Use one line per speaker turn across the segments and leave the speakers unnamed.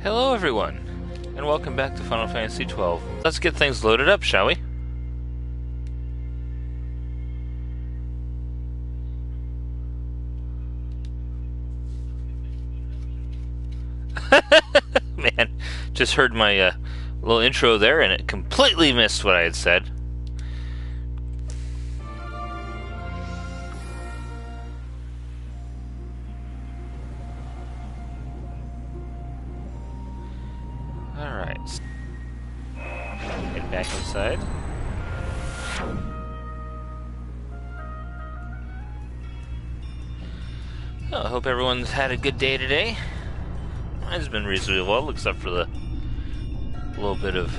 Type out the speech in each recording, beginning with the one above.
Hello everyone, and welcome back to Final Fantasy XII. Let's get things loaded up, shall we? Man, just heard my little intro there and it completely missed what I had said. Alright. Get back inside. Well, I hope everyone's had a good day today. Mine's been reasonably well, except for the little bit of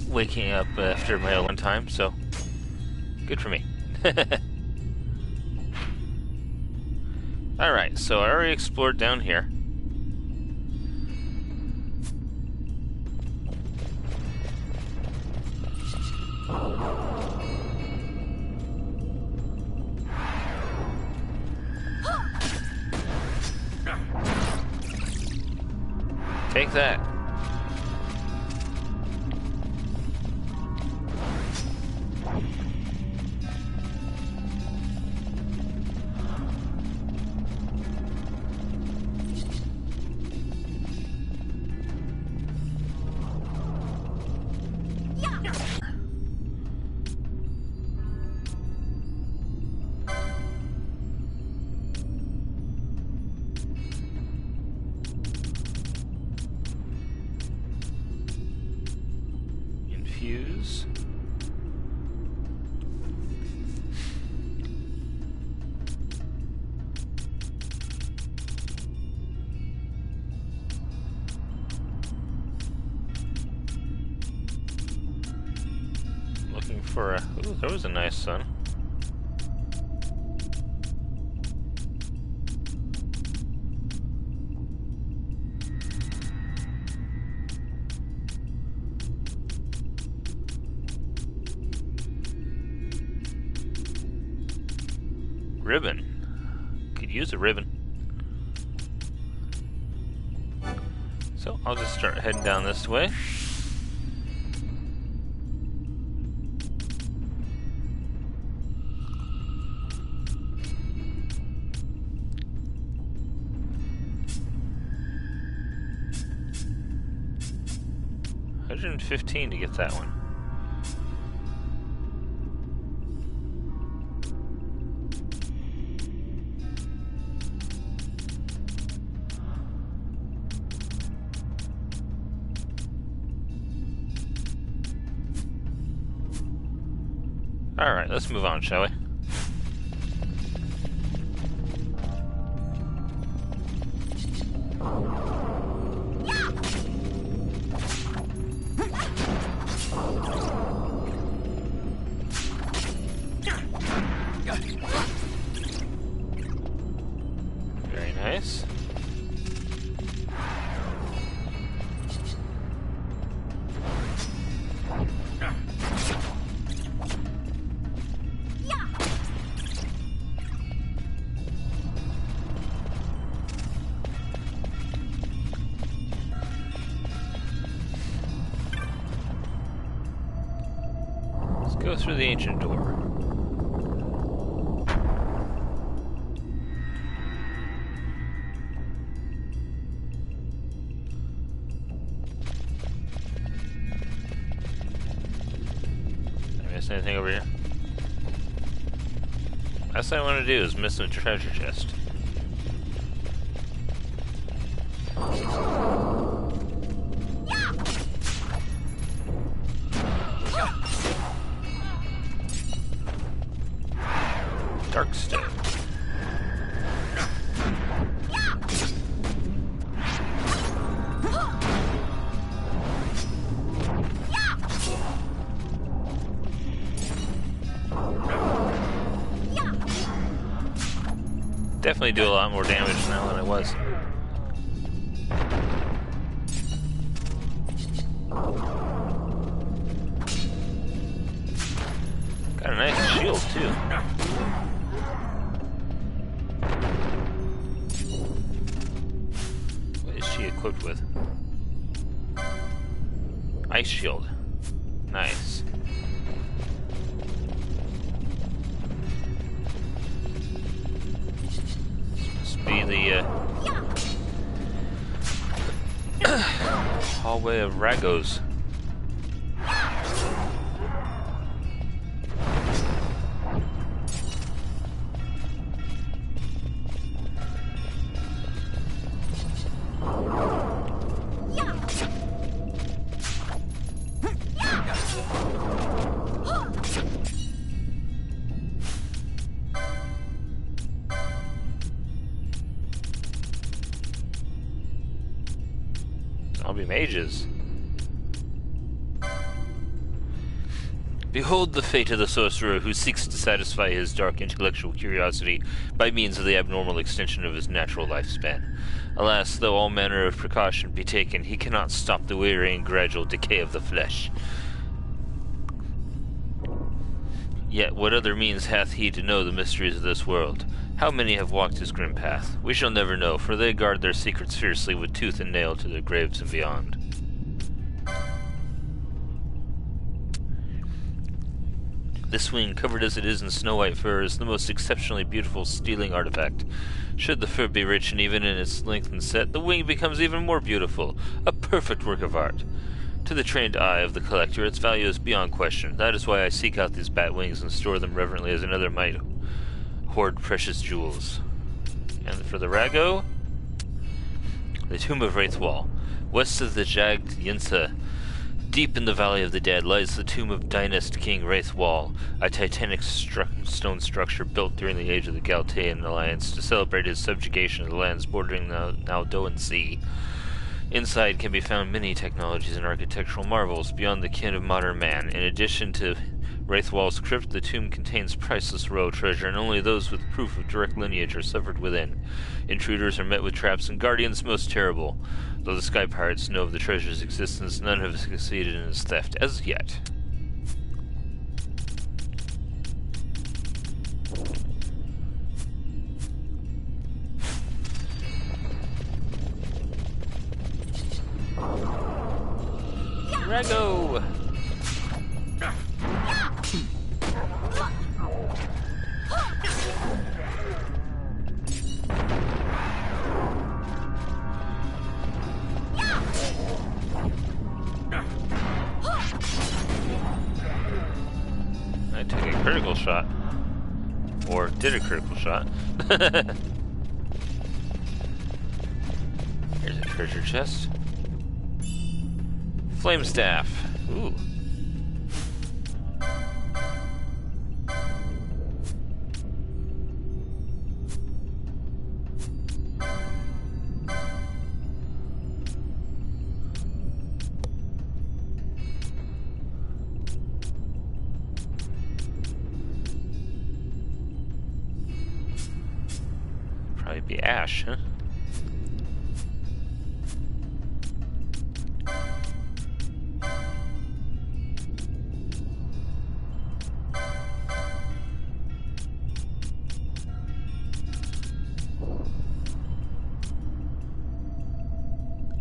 waking up after my own time, so good for me. Alright, so I already explored down here. Take that. Infuse. Looking for a... Ooh, there was a nice sun. Ribbon. Could use a ribbon. So I'll just start heading down this way. $115 to get that one. Alright, let's move on, shall we? Very nice. Go through the ancient door. Did I miss anything over here? Last thing I want to do is miss a treasure chest. Dark stone. Definitely do a lot more damage now than I was. Got a nice shield. shield, too. What is she equipped with? Ice shield. Nice. This must be the hallway of Ragos. I'll be mages. Behold the fate of the sorcerer who seeks to satisfy his dark intellectual curiosity by means of the abnormal extension of his natural lifespan. Alas, though all manner of precaution be taken, he cannot stop the wearying gradual decay of the flesh. Yet what other means hath he to know the mysteries of this world? How many have walked his grim path? We shall never know, for they guard their secrets fiercely with tooth and nail to their graves and beyond. This wing, covered as it is in snow-white fur, is the most exceptionally beautiful stealing artifact. Should the fur be rich and even in its length and set, the wing becomes even more beautiful, a perfect work of art. To the trained eye of the collector, its value is beyond question. That is why I seek out these bat wings and store them reverently as another might hoard precious jewels. And for the Rago, the Tomb of Raithwall. West of the jagged Yinsa, deep in the Valley of the Dead, lies the tomb of Dynast King Raithwall, a titanic stone structure built during the age of the Galtean Alliance to celebrate his subjugation of the lands bordering the Naldoan Sea. Inside can be found many technologies and architectural marvels beyond the ken of modern man. In addition to Raithwall's crypt, the tomb contains priceless royal treasure, and only those with proof of direct lineage are suffered within. Intruders are met with traps and guardians most terrible. Though the Sky Pirates know of the treasure's existence, none have succeeded in its theft as yet. Rago! I took a critical shot. Or did a critical shot. Here's a treasure chest. Flame staff. Ooh. Probably be ash, huh?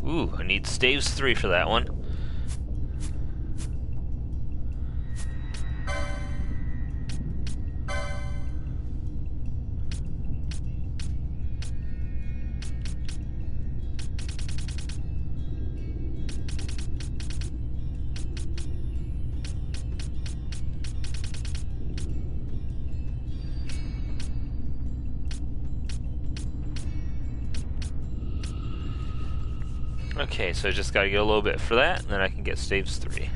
Ooh, I need staves 3 for that one. Okay, so I just gotta get a little bit for that, and then I can get staves 3.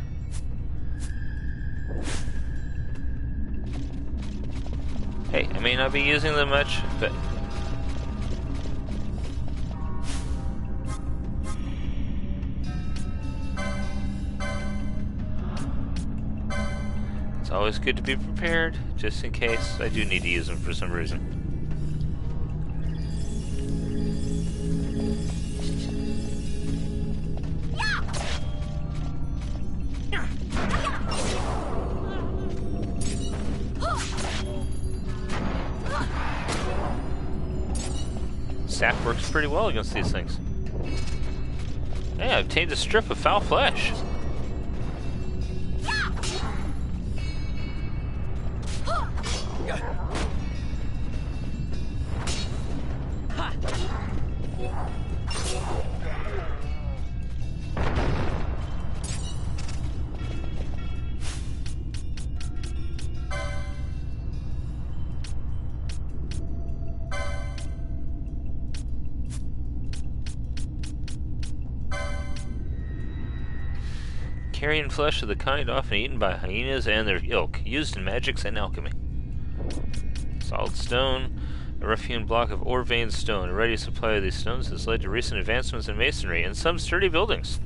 Hey, I may not be using them much, but it's always good to be prepared, just in case I do need to use them for some reason. sap works pretty well against these things. Hey, I obtained a strip of foul flesh. Carrion flesh of the kind often eaten by hyenas and their ilk, used in magics and alchemy. Solid stone, a rough-hewn block of ore vein stone. A ready supply of these stones has led to recent advancements in masonry and some sturdy buildings.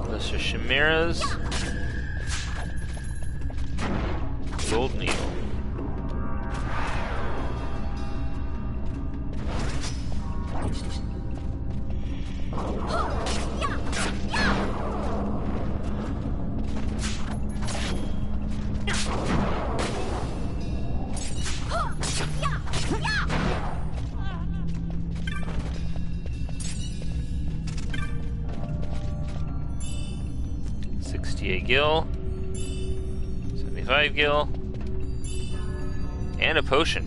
Those are chimeras. Gold needle. $68 gil. 75 gil. And a potion.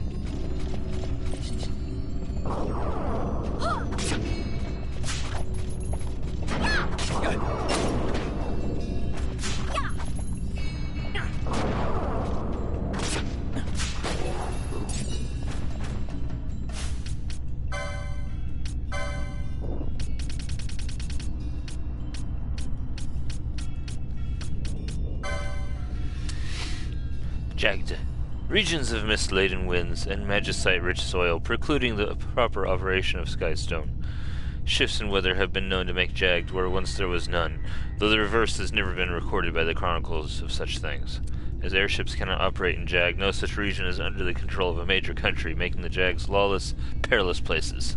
Jagged. Regions of mist-laden winds and magicite-rich soil precluding the proper operation of skystone. Shifts in weather have been known to make jagged where once there was none, though the reverse has never been recorded by the chronicles of such things. As airships cannot operate in Jag, no such region is under the control of a major country, making the Jags lawless, perilous places.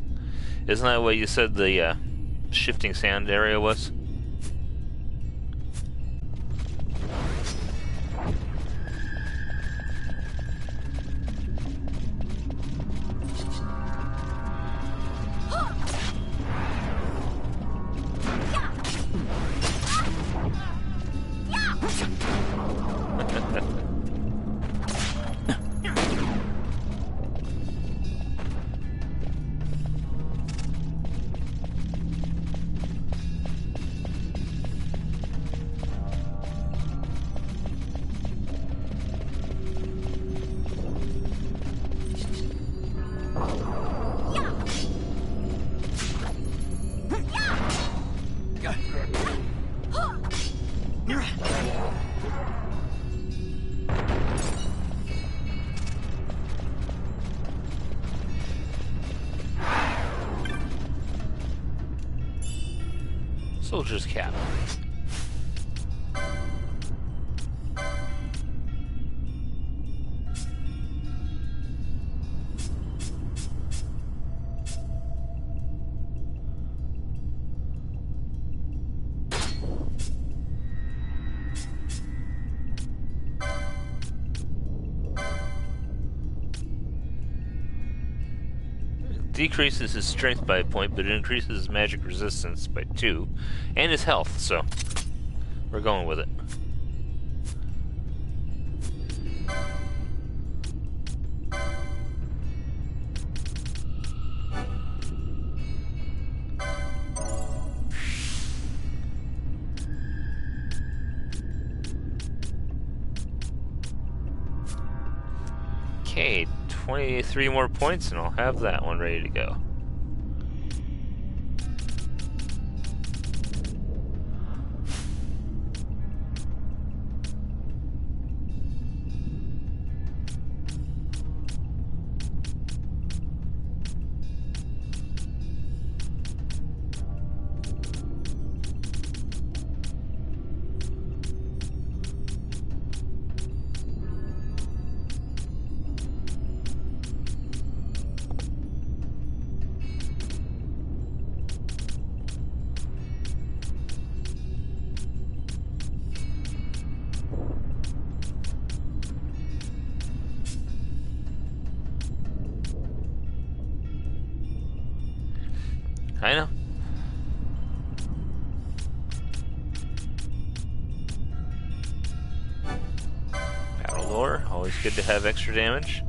Isn't that what you said the shifting sand area was? Soldier's cap. Decreases his strength by a point, but it increases his magic resistance by 2, and his health, so we're going with it. Okay, 23 more points and I'll have that one ready to go. I know. Battle lore, always good to have extra damage.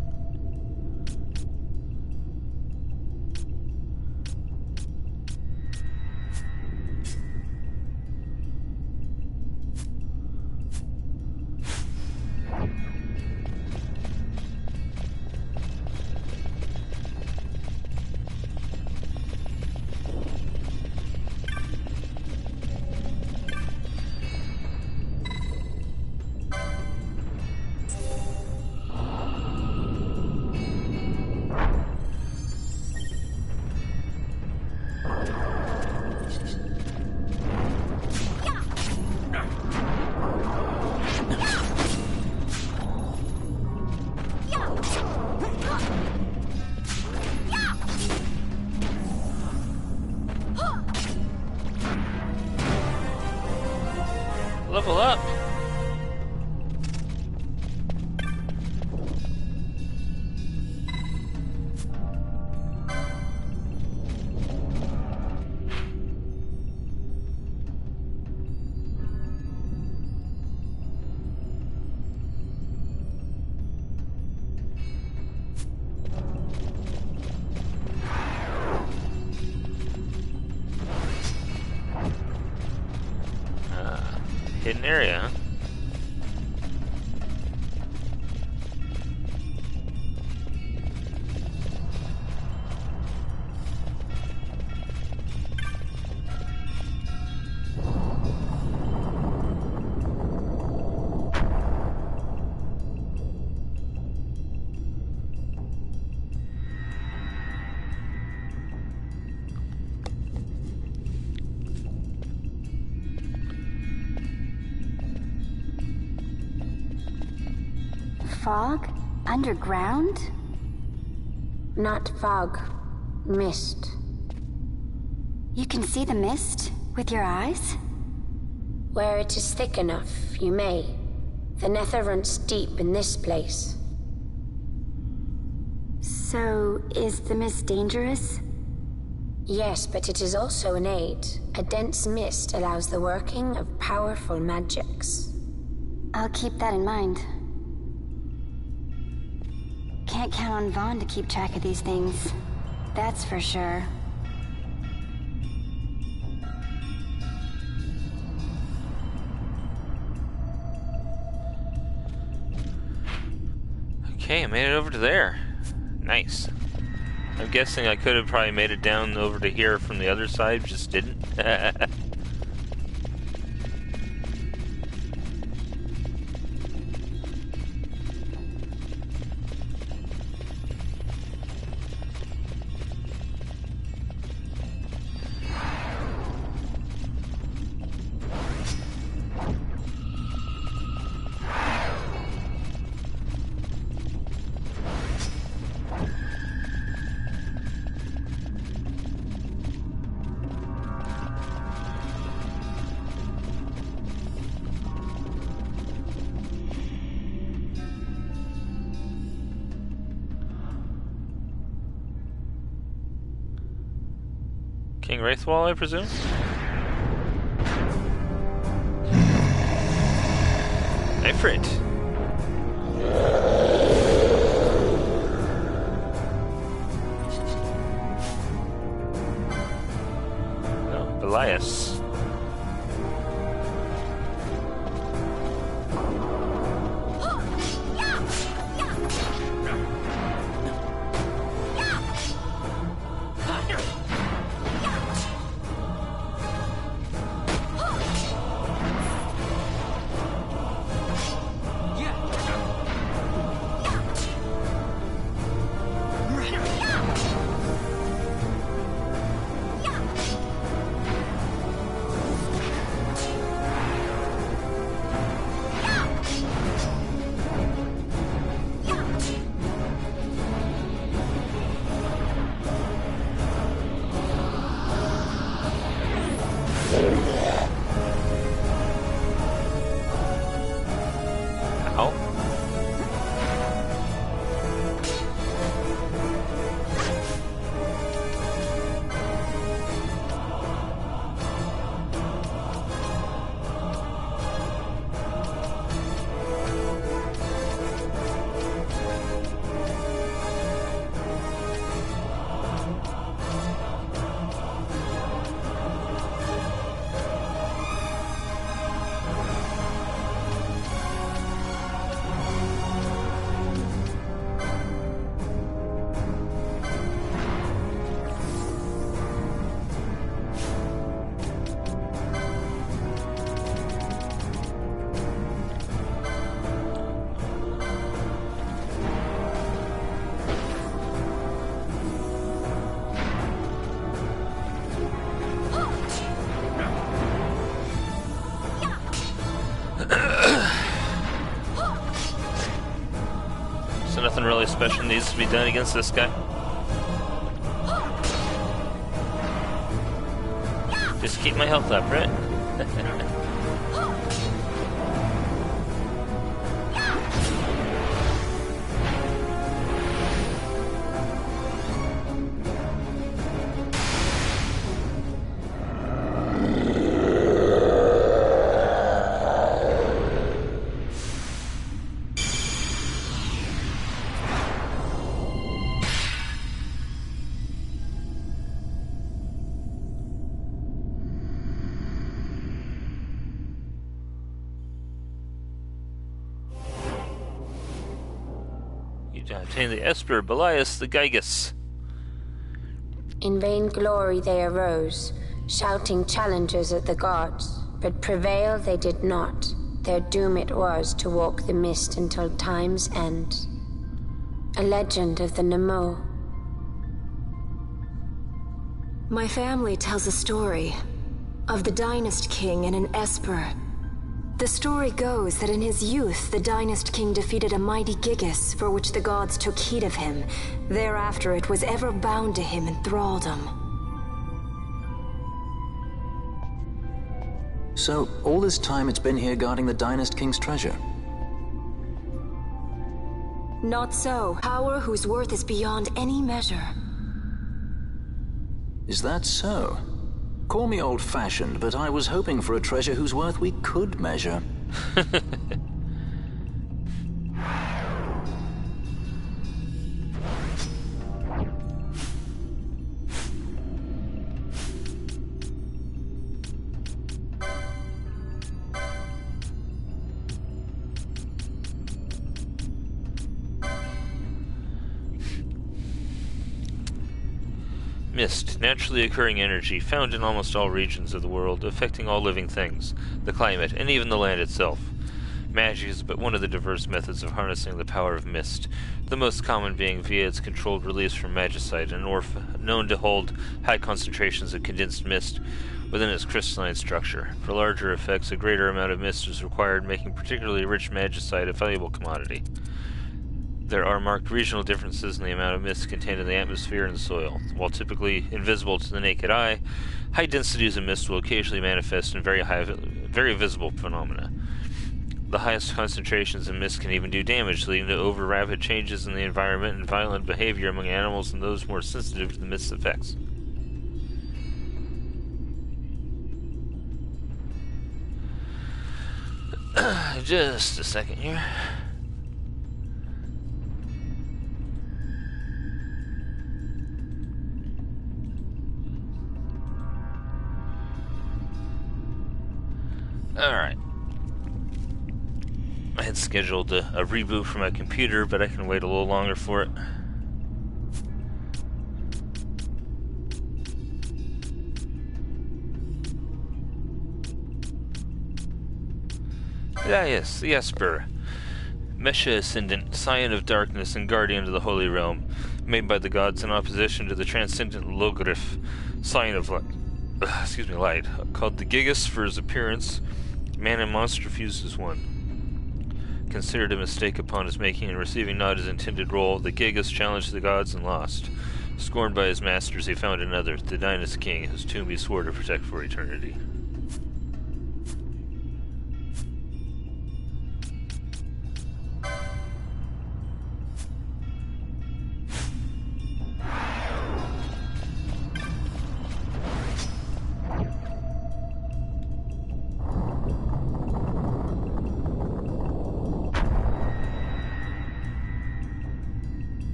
Level up. Hidden area, huh?
Fog? Underground?
Not fog. Mist.
You can see the mist with your eyes?
Where it is thick enough, you may. The nether runs deep in this place.
So, is the mist dangerous?
Yes, but it is also an aid. A dense mist allows the working of powerful magics.
I'll keep that in mind. Can't count on Vaughn to keep track of these things. That's for sure.
Okay, I made it over to there. Nice. I'm guessing I could have probably made it down over to here from the other side, just didn't. King Raithwall, I presume? Ifrit. No, Elias. special needs to be done against this guy? Just keep my health up, right? Obtain the Esper, Belias, the Gygus.
In vain glory they arose, shouting challenges at the gods, but prevail they did not. Their doom it was to walk the mist until time's end. A legend of the Nemo.
My family tells a story of the Dynast King and an Esper. The story goes that in his youth, the Dynast King defeated a mighty Gygus, for which the gods took heed of him. Thereafter it was ever bound to him in thraldom.
So, all this time it's been here guarding the Dynast King's treasure?
Not so. Power whose worth is beyond any measure.
Is that so? Call me old-fashioned, but I was hoping for a treasure whose worth we could measure.
Mist, naturally occurring energy found in almost all regions of the world, affecting all living things, the climate, and even the land itself. Magic is but one of the diverse methods of harnessing the power of mist, the most common being via its controlled release from magicite, an orb known to hold high concentrations of condensed mist within its crystalline structure. For larger effects, a greater amount of mist is required, making particularly rich magicite a valuable commodity. There are marked regional differences in the amount of mist contained in the atmosphere and soil. While typically invisible to the naked eye, high densities of mist will occasionally manifest in very visible phenomena. The highest concentrations of mist can even do damage, leading to over-rapid changes in the environment and violent behavior among animals and those more sensitive to the mist's effects. Just a second here. Alright. I had scheduled a reboot for my computer, but I can wait a little longer for it. Yes, the Esper. Mesha Ascendant, Scion of Darkness and Guardian of the Holy Realm, made by the gods in opposition to the Transcendent Logorith, Scion of Light, called the Gygus for his appearance. Man and monster fused as one. Considered a mistake upon his making and receiving not his intended role, the Gygus challenged the gods and lost. Scorned by his masters, he found another, the Dynast King, whose tomb he swore to protect for eternity.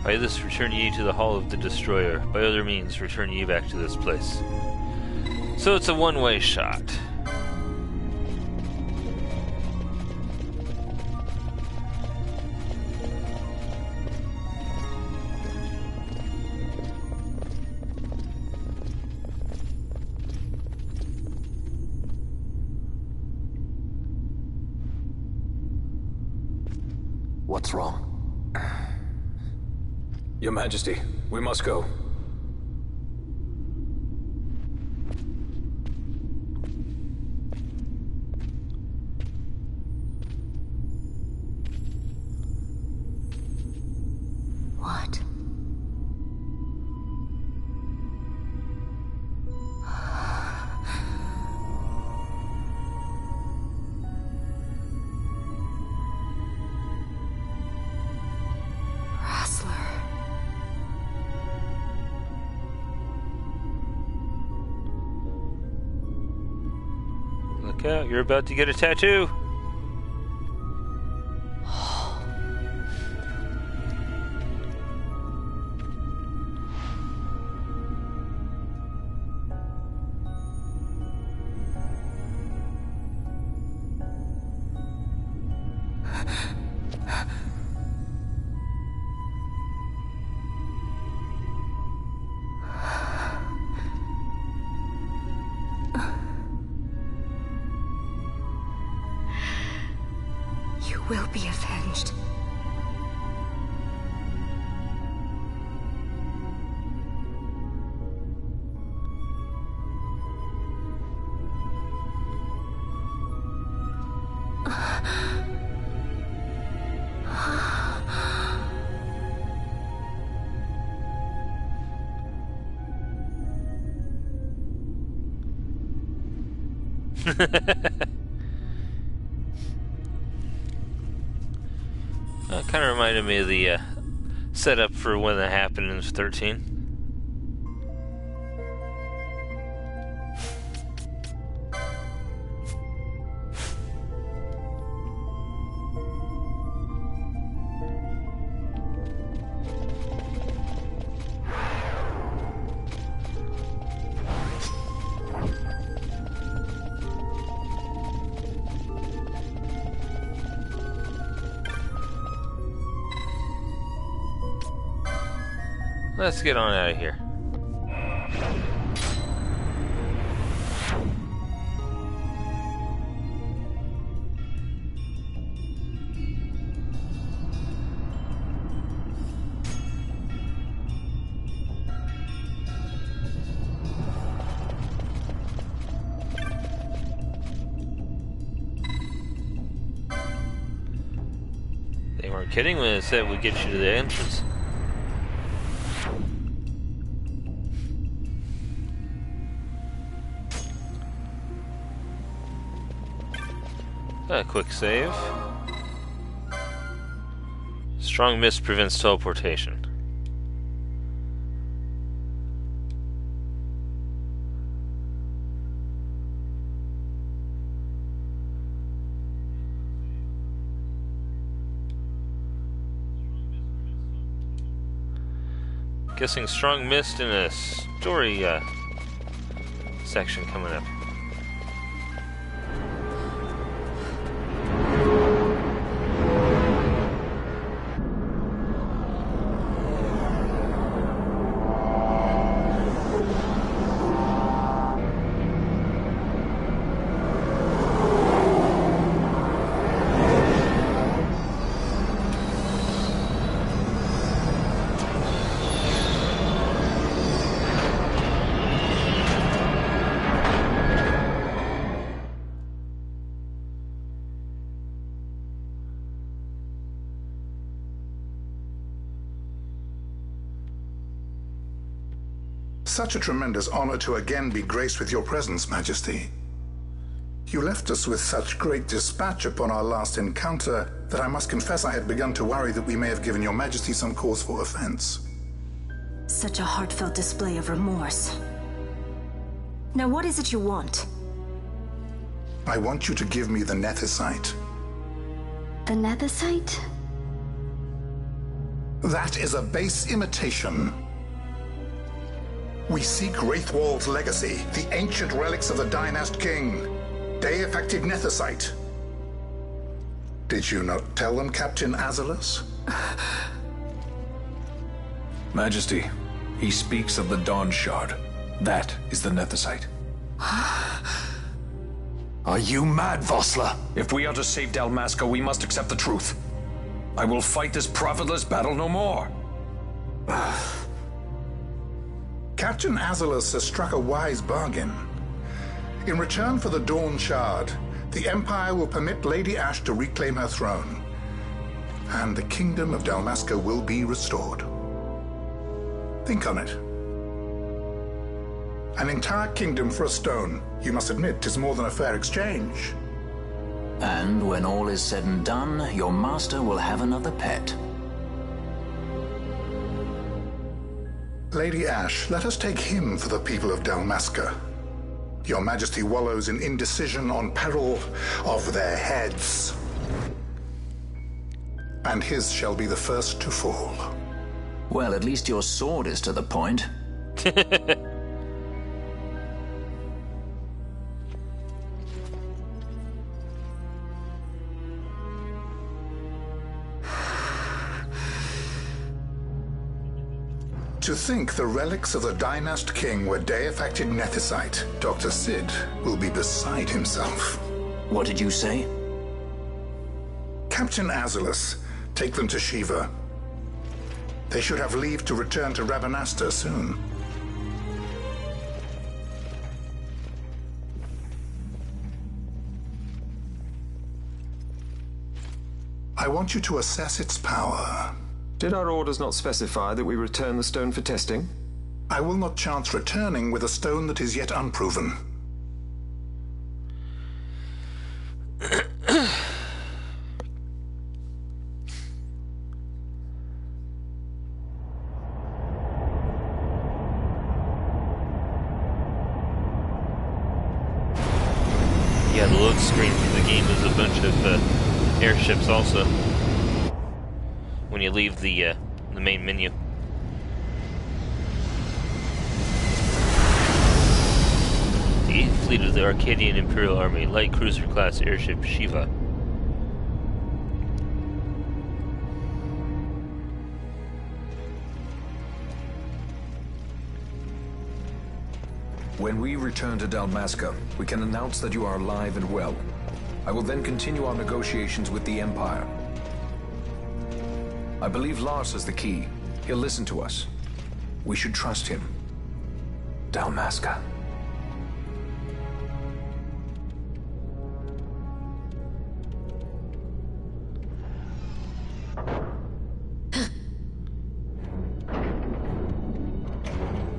By this return ye to the Hall of the Destroyer. By other means return ye back to this place. So it's a one-way shot.
What's wrong?
Your Majesty, we must go.
What?
Look out, you're about to get a tattoo.
You will be avenged.
Kind of reminded me of the setup for when that happened in 13. Let's get on out of here. They weren't kidding when they said we'd get you to the entrance. A quick save. Strong mist prevents teleportation. Guessing strong mist in a story section coming up.
Such a tremendous honor to again be graced with your presence, Majesty. You left us with such great dispatch upon our last encounter that I must confess I had begun to worry that we may have given your Majesty some cause for offense.
Such a heartfelt display of remorse. Now what is it you want?
I want you to give me the Nethicite.
The Nethicite?
That is a base imitation. We seek Raithwall's legacy, the ancient relics of the Dynast King. They affected Nethicite. Did you not tell them, Captain Azelus?
Majesty, he speaks of the Dawn Shard. That is the Nethicite.
Are you mad, Vossler?
If we are to save Dalmasca, we must accept the truth. I will fight this profitless battle no more.
Captain Azalus has struck a wise bargain. In return for the Dawn Shard, the Empire will permit Lady Ash to reclaim her throne, and the Kingdom of Dalmasca will be restored. Think on it. An entire kingdom for a stone, you must admit, is more than a fair exchange.
And when all is said and done, your master will have another pet.
Lady Ash, let us take him for the people of Dalmasca. Your Majesty wallows in indecision on peril of their heads. And his shall be the first to fall.
Well, at least your sword is to the point.
To think the relics of the Dynast King were Deifacted Nethicite, Dr. Sid will be beside himself.
What did you say?
Captain Azalus, take them to Shiva. They should have leave to return to Rabanastre soon. I want you to assess its power.
Did our orders not specify that we return the stone for testing?
I will not chance returning with a stone that is yet unproven.
Yeah, the load screen for the game is a bunch of airships also. When you leave the main menu. The 8th Fleet of the Arcadian Imperial Army, light cruiser class airship Shiva.
When we return to Dalmasca, we can announce that you are alive and well. I will then continue our negotiations with the Empire. I believe Lars is the key. He'll listen to us. We should trust him. Dalmasca.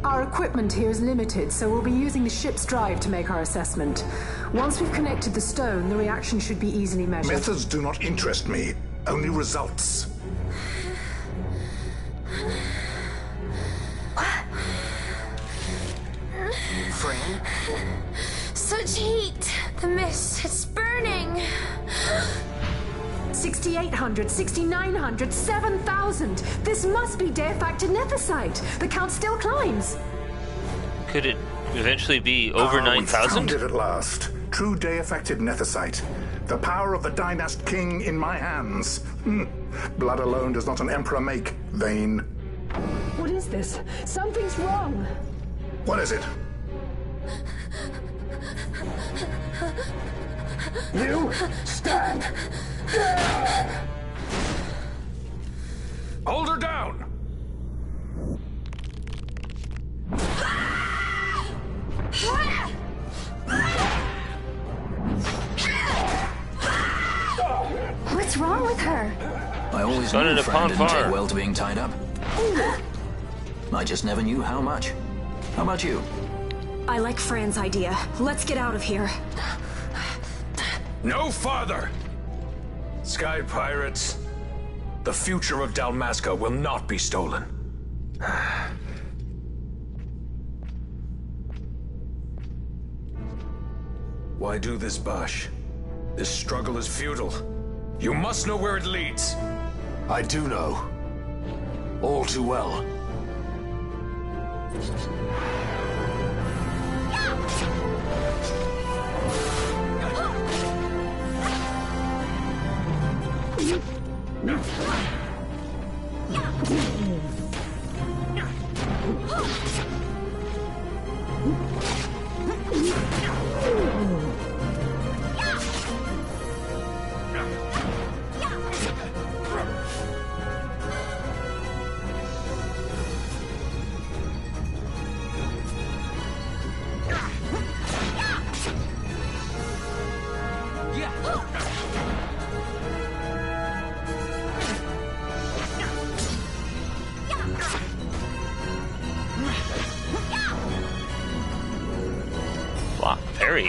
Our equipment here is limited, so we'll be using the ship's drive to make our assessment. Once we've connected the stone, the reaction should be easily measured.
Methods do not interest me, only results.
Fran? Such heat! The mist, it's burning!
6,800, 6,900, 7,000! This must be Deifacted Nethicite! The count still climbs!
Could it eventually be over 9,000?
Found it at last. True Deifacted Nethicite. The power of the Dynast King in my hands. Blood alone does not an emperor make, vain.
What is this? Something's wrong!
What is it?
You stand! Hold her down!
What's wrong with her?
I always
Sun
knew
in a
Fran didn't
bonfire.
take well to being tied up. I just never knew how much. How about you?
I like Fran's idea. Let's get out of here.
No farther! Sky Pirates, the future of Dalmasca will not be stolen. Why do this, Bash? This struggle is futile. You must know where it leads.
I do know. All too well.
Parry.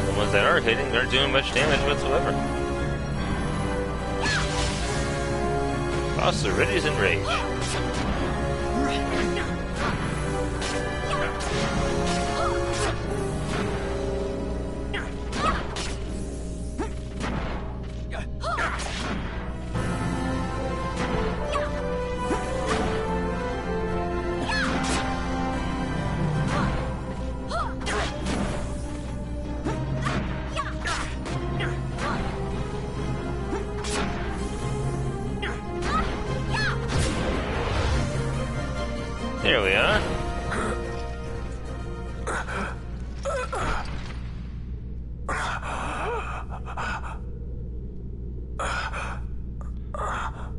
The ones that are hitting aren't doing much damage whatsoever. Boss already is in rage. There we are.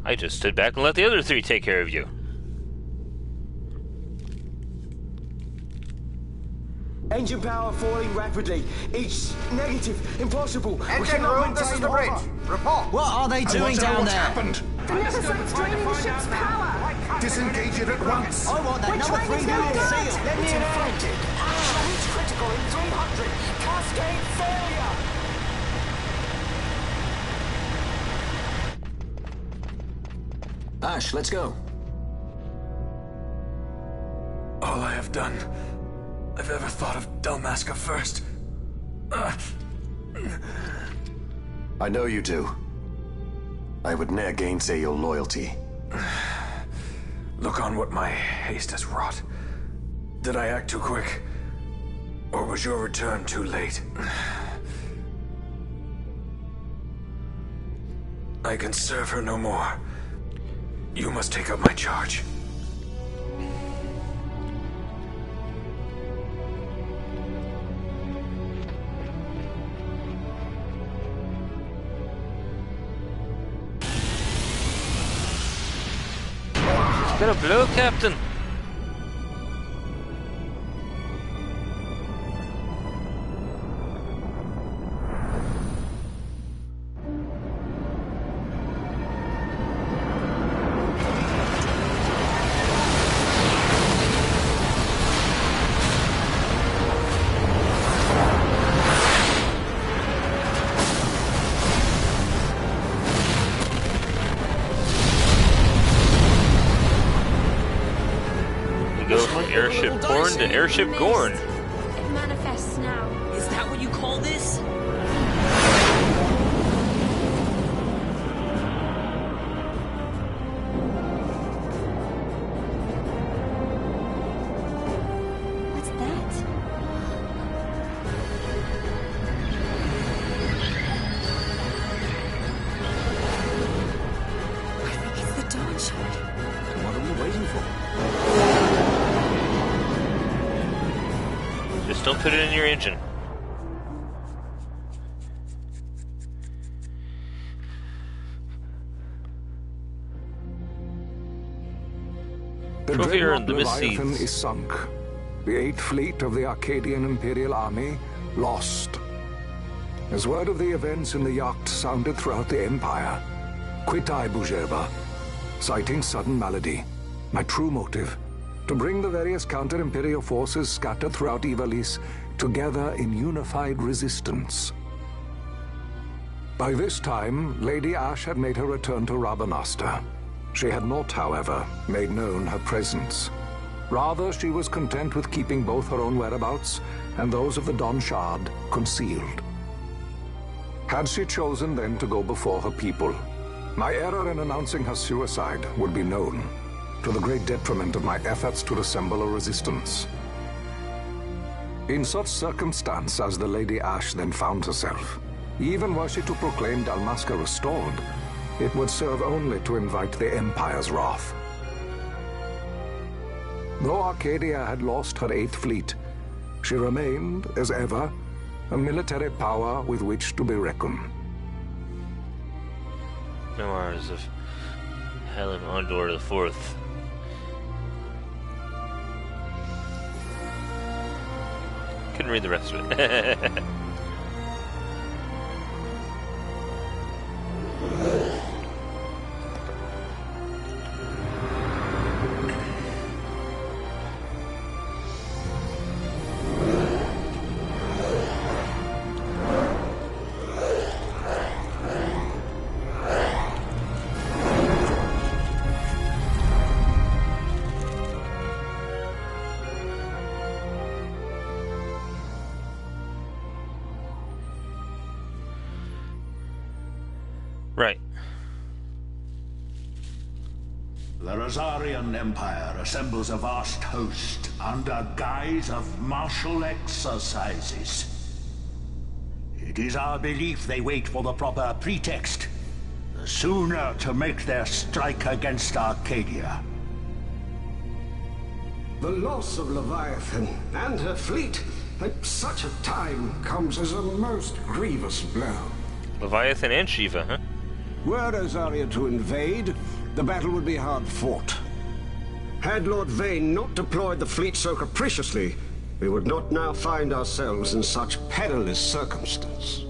I just stood back and let the other three take care of you.
Engine power falling rapidly. It's negative. Impossible.
Engine room, this is the bridge. Report.
What are they doing down there?
Happened?
The Nemesis draining the ship's power!
Disengage it at once.
I want that number 3 million seal.
Let me in. Reach critical in 300. Cascade failure.
Ash, let's go.
All I have done, I've ever thought of Dalmasca first.
I know you do. I would ne'er gainsay your loyalty.
Look on what my haste has wrought. Did I act too quick? Or was your return too late? I can serve her no more. You must take up my charge.
Got a blow, Captain. Go from airship Gorn to airship Gorn.
It manifests now.
Is that what you call this?
What's that?
I think it's the Dawn Shard.
What are we waiting for?
Just don't put it in your engine.
The
Trophy earned,
dreadnought
the
Leviathan
misdeeds.
is sunk. The 8th fleet of the Arcadian Imperial Army lost. As word of the events in the yacht sounded throughout the Empire, quit I Bujeba, citing sudden malady. My true motive, to bring the various counter-imperial forces scattered throughout Ivalice together in unified resistance. By this time, Lady Ash had made her return to Rabanastre. She had not, however, made known her presence. Rather, she was content with keeping both her own whereabouts and those of the Dawn Shard concealed. Had she chosen then to go before her people, my error in announcing her suicide would be known, to the great detriment of my efforts to assemble a resistance. In such circumstance as the Lady Ash then found herself, even were she to proclaim Dalmasca restored, it would serve only to invite the Empire's wrath. Though Arcadia had lost her 8th fleet, she remained, as ever, a military power with which to be reckoned.
Memoirs of Halim Ondor IV. Couldn't read the rest of it. Right.
The Rosarian Empire assembles a vast host under guise of martial exercises. It is our belief they wait for the proper pretext, the sooner to make their strike against Arcadia.
The loss of Leviathan and her fleet at such a time comes as a most grievous blow.
Leviathan and Shiva, huh?
Were Rosaria to invade, the battle would be hard fought. Had Lord Vane not deployed the fleet so capriciously, we would not now find ourselves in such perilous circumstance.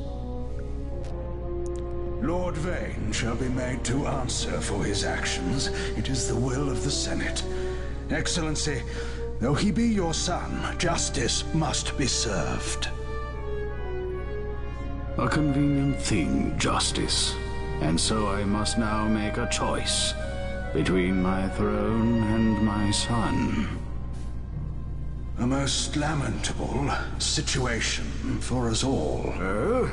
Lord Vane shall be made to answer for his actions. It is the will of the Senate. Excellency, though he be your son, justice must be served.
A convenient thing, justice. And so I must now make a choice between my throne and my son.
A most lamentable situation for us all.
Oh?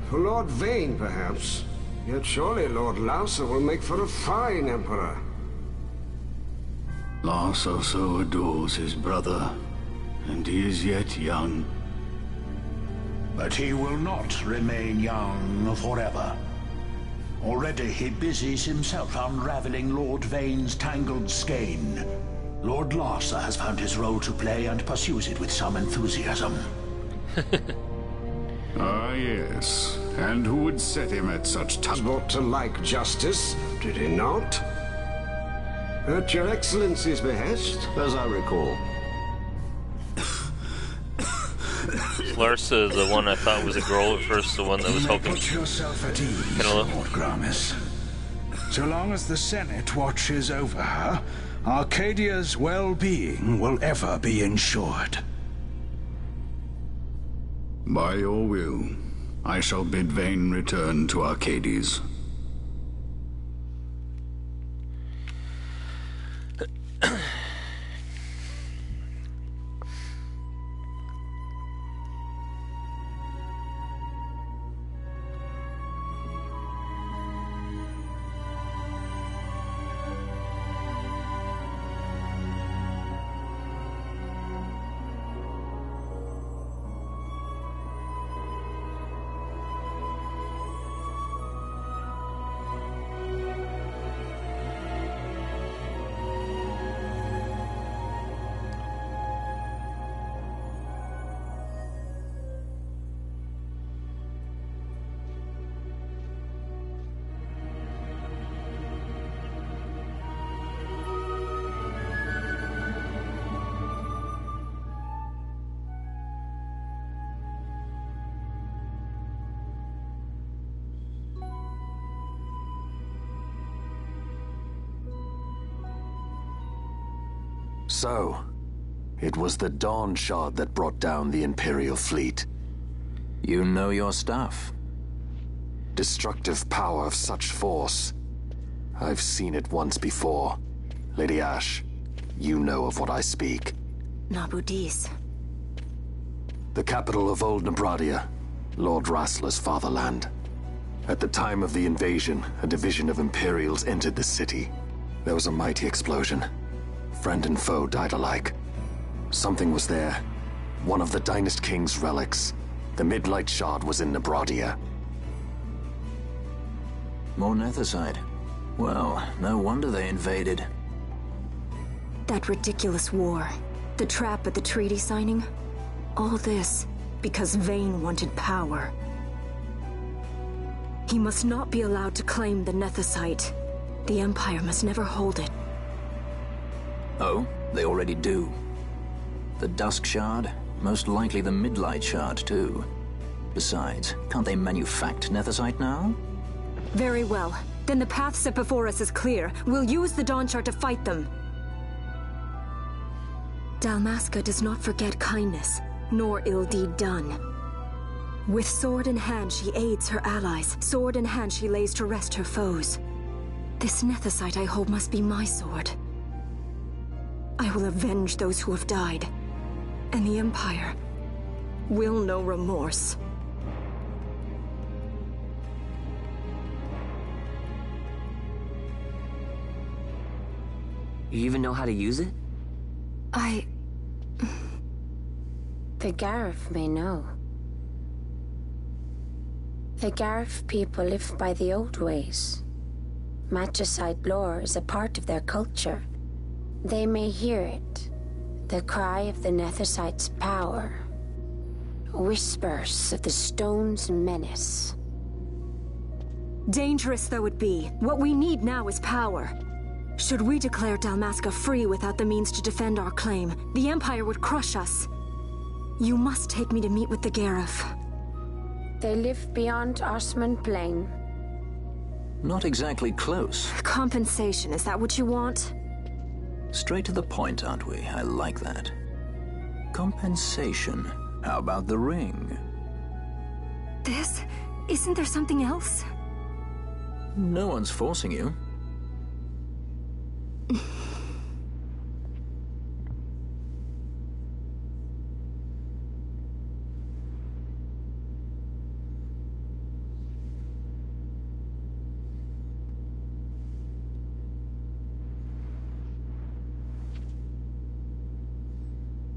For Lord Vane, perhaps. Yet surely Lord Lauser will make for a fine emperor.
Lauser so adores his brother, and he is yet young.
But he will not remain young forever. Already he busies himself unraveling Lord Vane's tangled skein. Lord Larsa has found his role to play and pursues it with some enthusiasm.
Ah, yes. And who would set him at such times?
Brought to like justice, did he not? At your Excellency's behest, as I recall.
Larsa, the one I thought was a girl at first, the one that was helping.
Put yourself at ease, Lord Gramis. So long as the Senate watches over her, Arcadia's well-being will ever be ensured.
By your will, I shall bid Vane return to Arcades.
So, it was the Dawn Shard that brought down the Imperial fleet.
You know your stuff.
Destructive power of such force. I've seen it once before. Lady Ash, you know of what I speak.
Nabudis.
The capital of Old Nebradia, Lord Rassler's fatherland. At the time of the invasion, a division of Imperials entered the city. There was a mighty explosion. Friend and foe died alike. Something was there. One of the Dynast King's relics. The Midlight Shard was in Nebradia.
More Nethicite. Well, no wonder they invaded.
That ridiculous war. The trap at the treaty signing. All this because Vane wanted power. He must not be allowed to claim the Nethicite. The Empire must never hold it.
Oh, they already do. The Dusk Shard, most likely the Midlight Shard, too. Besides, can't they manufact Nethicite now?
Very well. Then the path set before us is clear. We'll use the Dawn Shard to fight them. Dalmasca does not forget kindness, nor ill deed done. With sword in hand, she aids her allies. Sword in hand, she lays to rest her foes. This Nethicite I hold must be my sword. I will avenge those who have died, and the Empire will know remorse.
You even know how to use it?
The Garif may know. The Garif people live by the old ways. Magicite lore is a part of their culture. They may hear it, the cry of the Nethersight's power. Whispers of the stone's menace.
Dangerous though it be, what we need now is power. Should we declare Dalmasca free without the means to defend our claim, the Empire would crush us. You must take me to meet with the Garif.
They live beyond Osman Plain.
Not exactly close.
Compensation, is that what you want?
Straight to the point, aren't we? I like that. Compensation. How about the ring?
This? Isn't there something else?
No one's forcing you.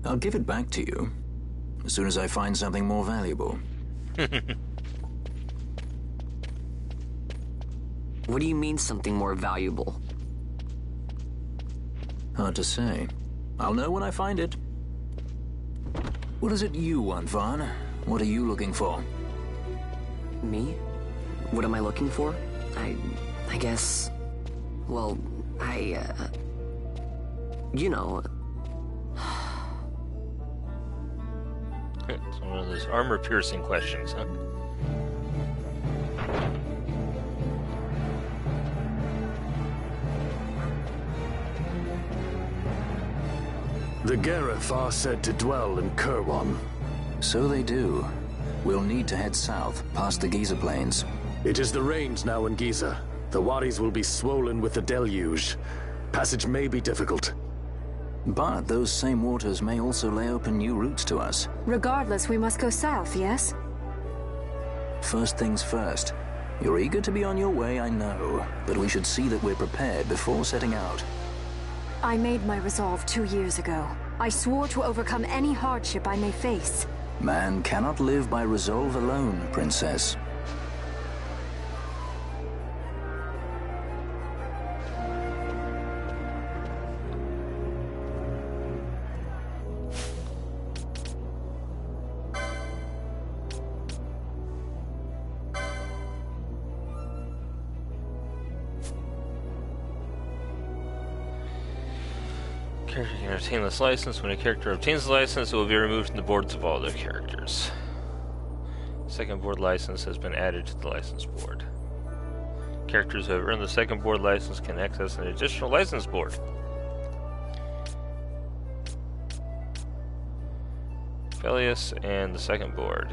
I'll give it back to you as soon as I find something more valuable.
What do you mean something more valuable?
Hard to say. I'll know when I find it. What is it you want, Vaughn? What are you looking for?
Me? What am I looking for? I guess... Well, you know...
It's one of those armor-piercing questions, huh?
The Garif are said to dwell in Kirwan.
So they do. We'll need to head south, past the Giza Plains.
It is the rains now in Giza. The wadis will be swollen with the deluge. Passage may be difficult.
But those same waters may also lay open new routes to us.
Regardless, we must go south, yes?
First things first. You're eager to be on your way, I know. But we should see that we're prepared before setting out.
I made my resolve 2 years ago. I swore to overcome any hardship I may face.
Man cannot live by resolve alone, Princess.
Character can obtain this license. When a character obtains the license, it will be removed from the boards of all their characters. Second board license has been added to the license board. Characters who have earned the second board license can access an additional license board. Felius and the second board.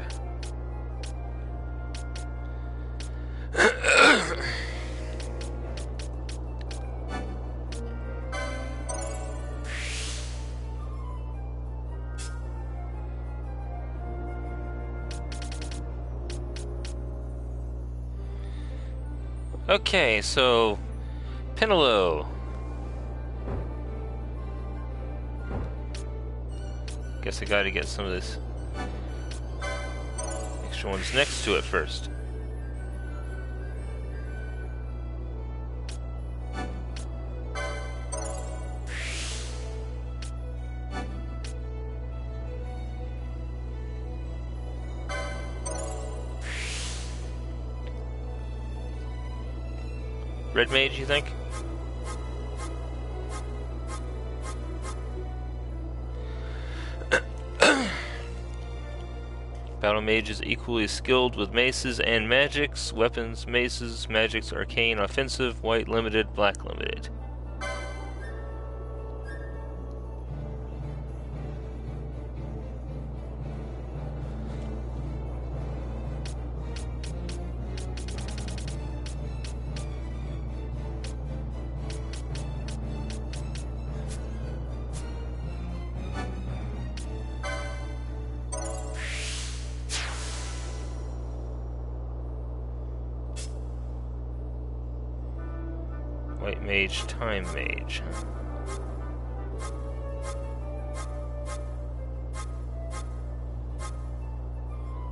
Okay, so Penelo. Guess I gotta get some of this extra ones next to it first. Red Mage, you think? Battle Mage is equally skilled with maces and magics. Weapons, maces, magics, arcane, offensive, white limited, black limited. White Mage, Time Mage.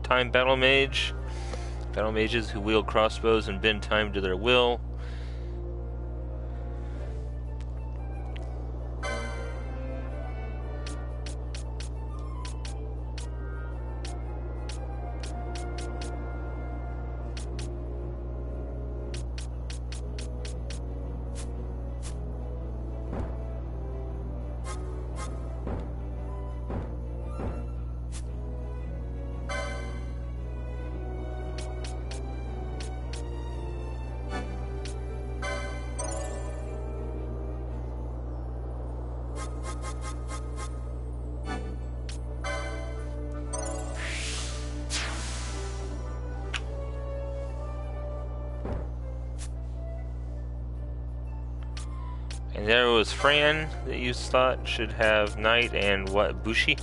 Time Battle Mage. Battle mages who wield crossbows and bend time to their will. And there was Fran that you thought should have Knight and what, Bushi?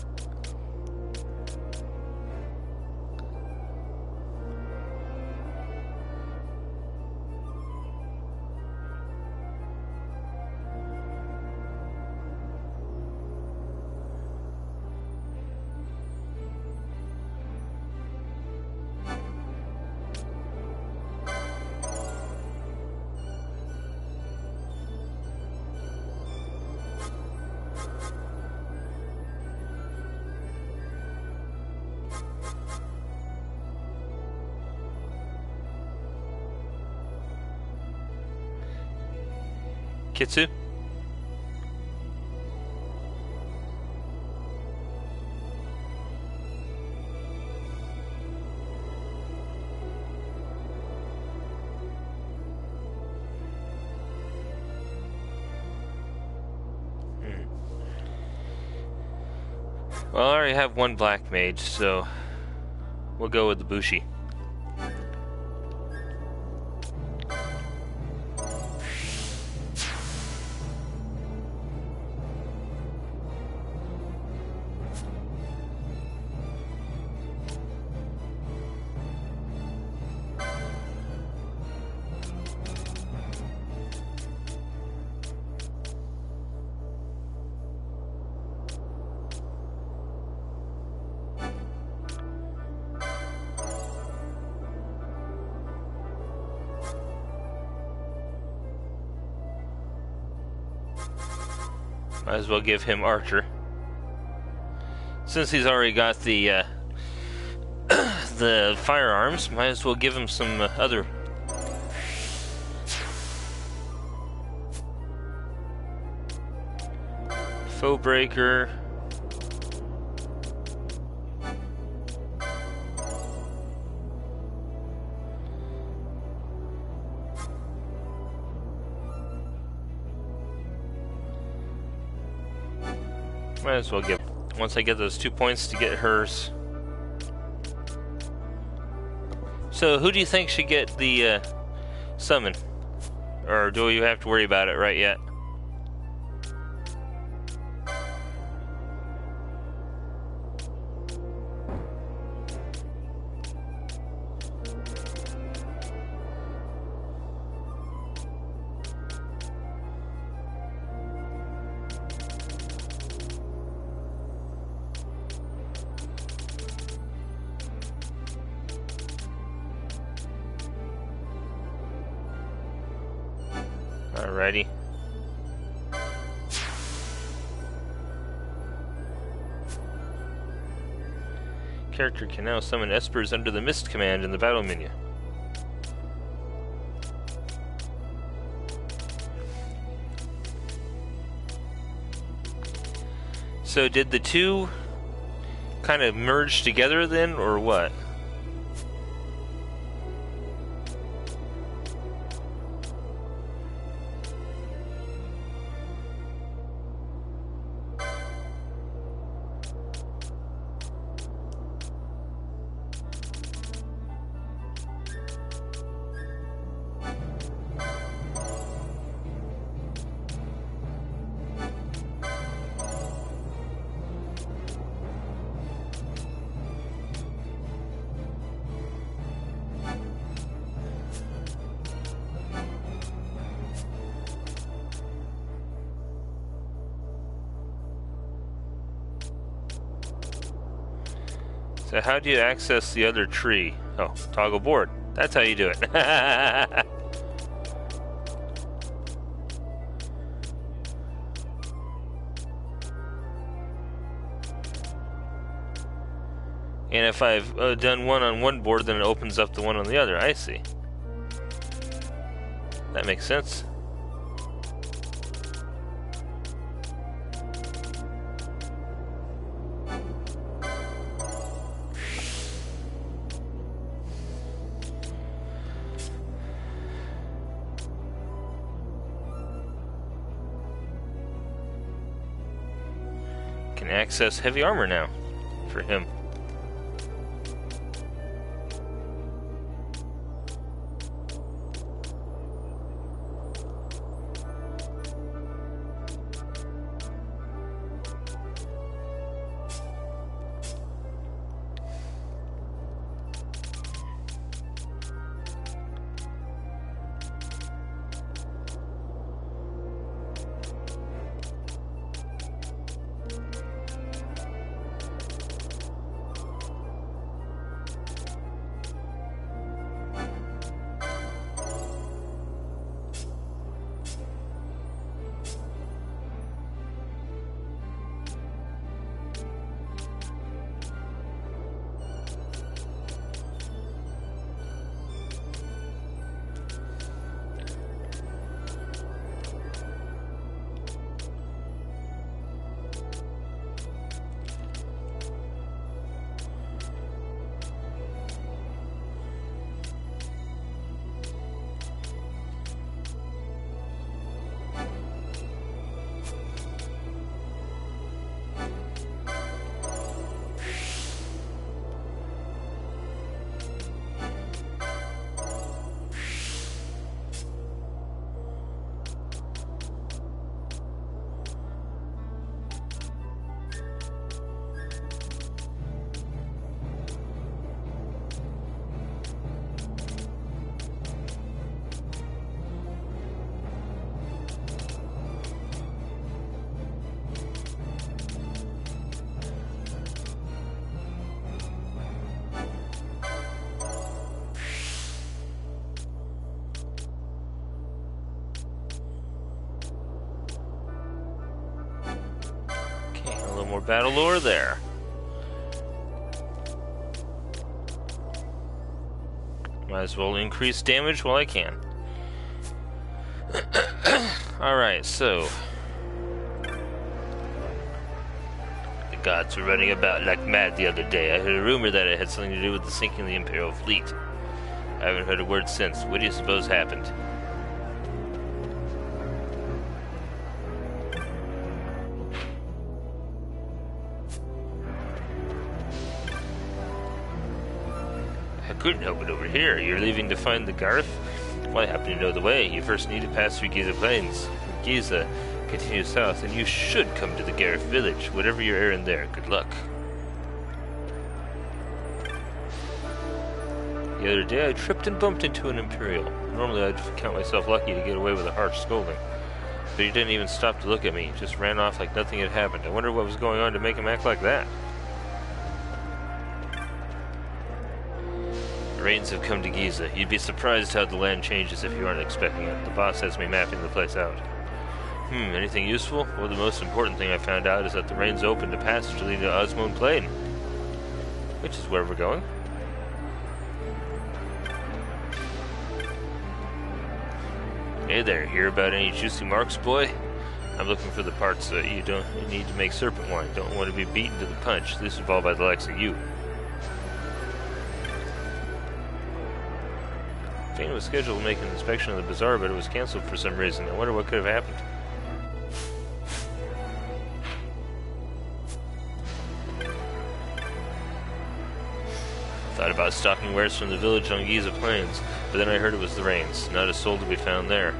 Kitsu? Well, I already have one black mage, so we'll go with the Bushi. Might as well give him Archer. Since he's already got the the firearms, might as well give him some other. Foe Breaker. Might as well give. Once I get those 2 points to get hers. So, who do you think should get the summon? Or do you have to worry about it right yet? Alrighty. Character can now summon Espers under the Mist command in the battle menu. So did the two kind of merge together then, or what? So how do you access the other tree? Oh, toggle board. That's how you do it. And if I've done one on one board, then it opens up the one on the other. I see. That makes sense. Can access heavy armor now for him. More battle lore there. Might as well increase damage while I can. Alright, so the gods were running about like mad the other day. I heard a rumor that it had something to do with the sinking of the Imperial fleet. I haven't heard a word since. What do you suppose happened? Couldn't help it over here. You're leaving to find the Garth? Well, I happen to know the way. You first need to pass through Giza Plains. From Giza, continue south, and you should come to the Garth village. Whatever your errand there, good luck. The other day, I tripped and bumped into an Imperial. Normally, I'd count myself lucky to get away with a harsh scolding. But he didn't even stop to look at me. He just ran off like nothing had happened. I wonder what was going on to make him act like that. Rains have come to Giza. You'd be surprised how the land changes if you aren't expecting it. The boss has me mapping the place out. Anything useful? Well, the most important thing I found out is that the rains opened a passage leading to Osmone Plain, which is where we're going. Hey there, hear about any juicy marks, boy? I'm looking for the parts that you need to make serpent wine. Don't want to be beaten to the punch, least of all by the likes of you. Fane was scheduled to make an inspection of the bazaar, but it was cancelled for some reason. I wonder what could have happened. Thought about stocking wares from the village on Giza Plains, but then I heard it was the rains. Not a soul to be found there.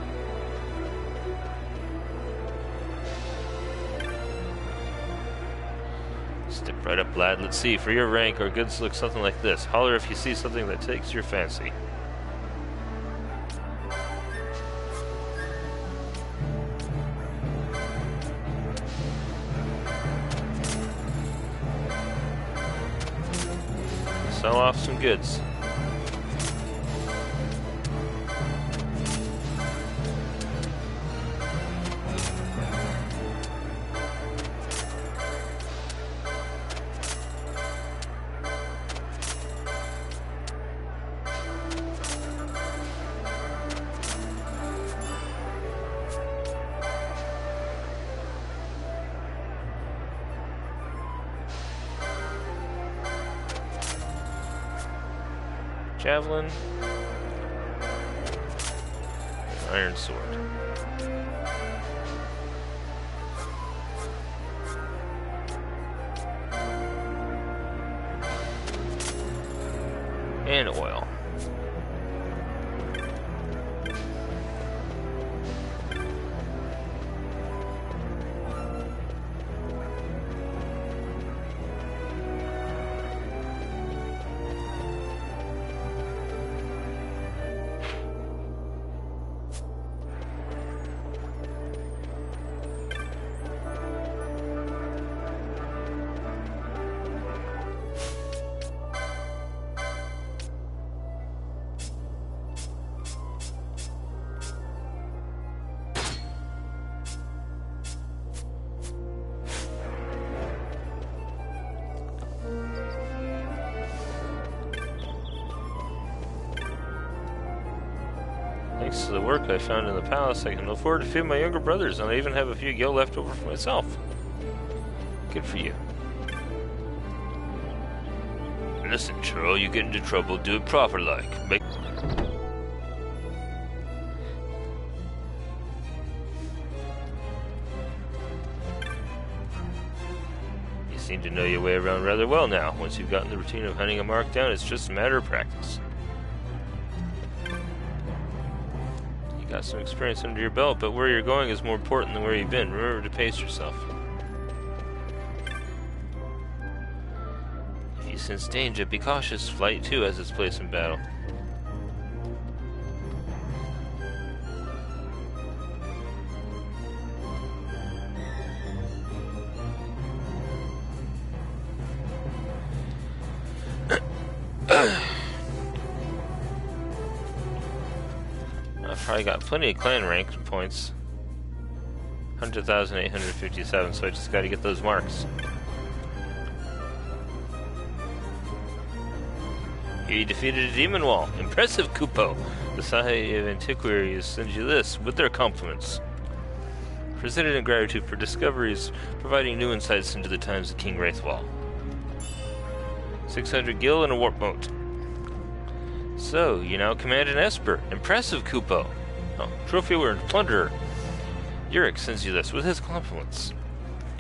Step right up, lad. Let's see. For your rank, our goods look something like this. Holler if you see something that takes your fancy. goods. Javelin, iron sword. And oil. Thanks to the work I found in the palace, I can afford to feed my younger brothers, and I even have a few gil left over for myself. Good for you. Listen, Churl, you get into trouble, do it proper like. You seem to know your way around rather well now. Once you've gotten the routine of hunting a mark down, it's just a matter of practice. Got some experience under your belt, but where you're going is more important than where you've been. Remember to pace yourself. If you sense danger, be cautious. Flight too has its place in battle. I got plenty of clan rank points. 100,857, so I just gotta get those marks. You defeated a demon wall. Impressive, Kupo. The Society of Antiquaries sends you this, with their compliments. Presented in gratitude for discoveries, providing new insights into the times of King Raithwall. 600 gil and a warp moat. So, you now command an Esper. Impressive, Kupo. Oh, trophy and plunderer. Yurik sends you this with his compliments.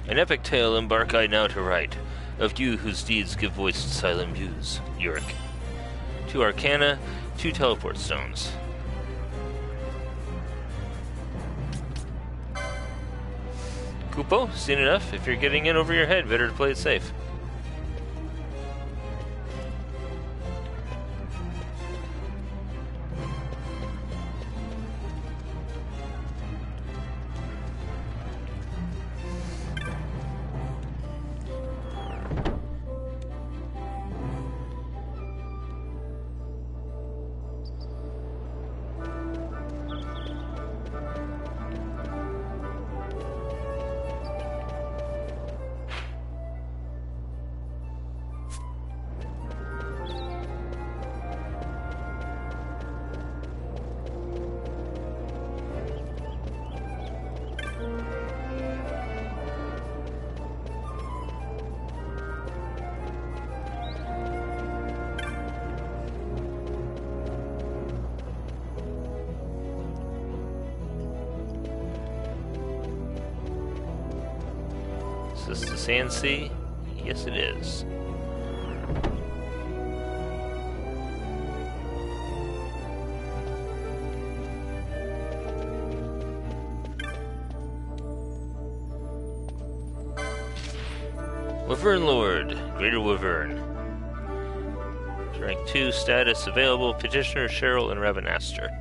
An epic tale embark I now to write, of you whose deeds give voice to silent views. Yurik. 2 arcana, 2 teleport stones. Kupo, seen enough? If you're getting in over your head, better to play it safe. Is this the Sand Sea? Yes, it is. Wyvern Lord, Greater Wyvern. Rank 2 status available, Petitioner, Cheryl, and Ravenaster.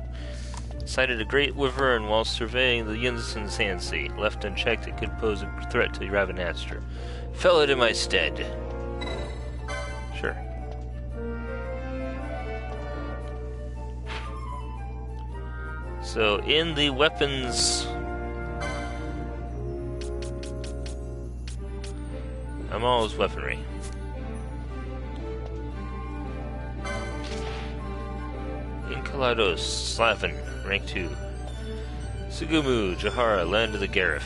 Sighted a great wyvern while surveying the Yinsen Sand Sea. Left unchecked, it could pose a threat to Ravenaster. Fell it in my stead. Sure. So, in the weapons... I'm always weaponry. In Kaleidos, Slavin, rank 2. Sugumu, Jahara, land of the Garif.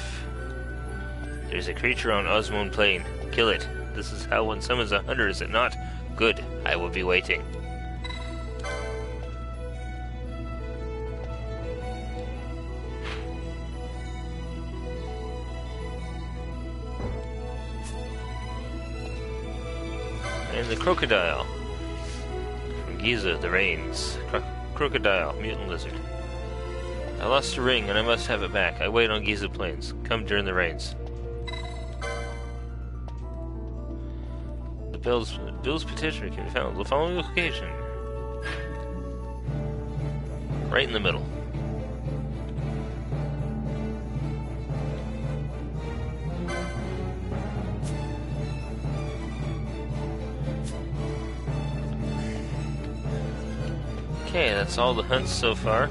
There's a creature on Osmond Plain. Kill it. This is how one summons a hunter, is it not? Good. I will be waiting. And the crocodile. From Giza, the Rains. Crocodile, mutant lizard. I lost a ring and I must have it back. I wait on Giza Plains. Come during the rains. The Bill's petitioner can be found at the following location. Right in the middle. Okay, that's all the hunts so far.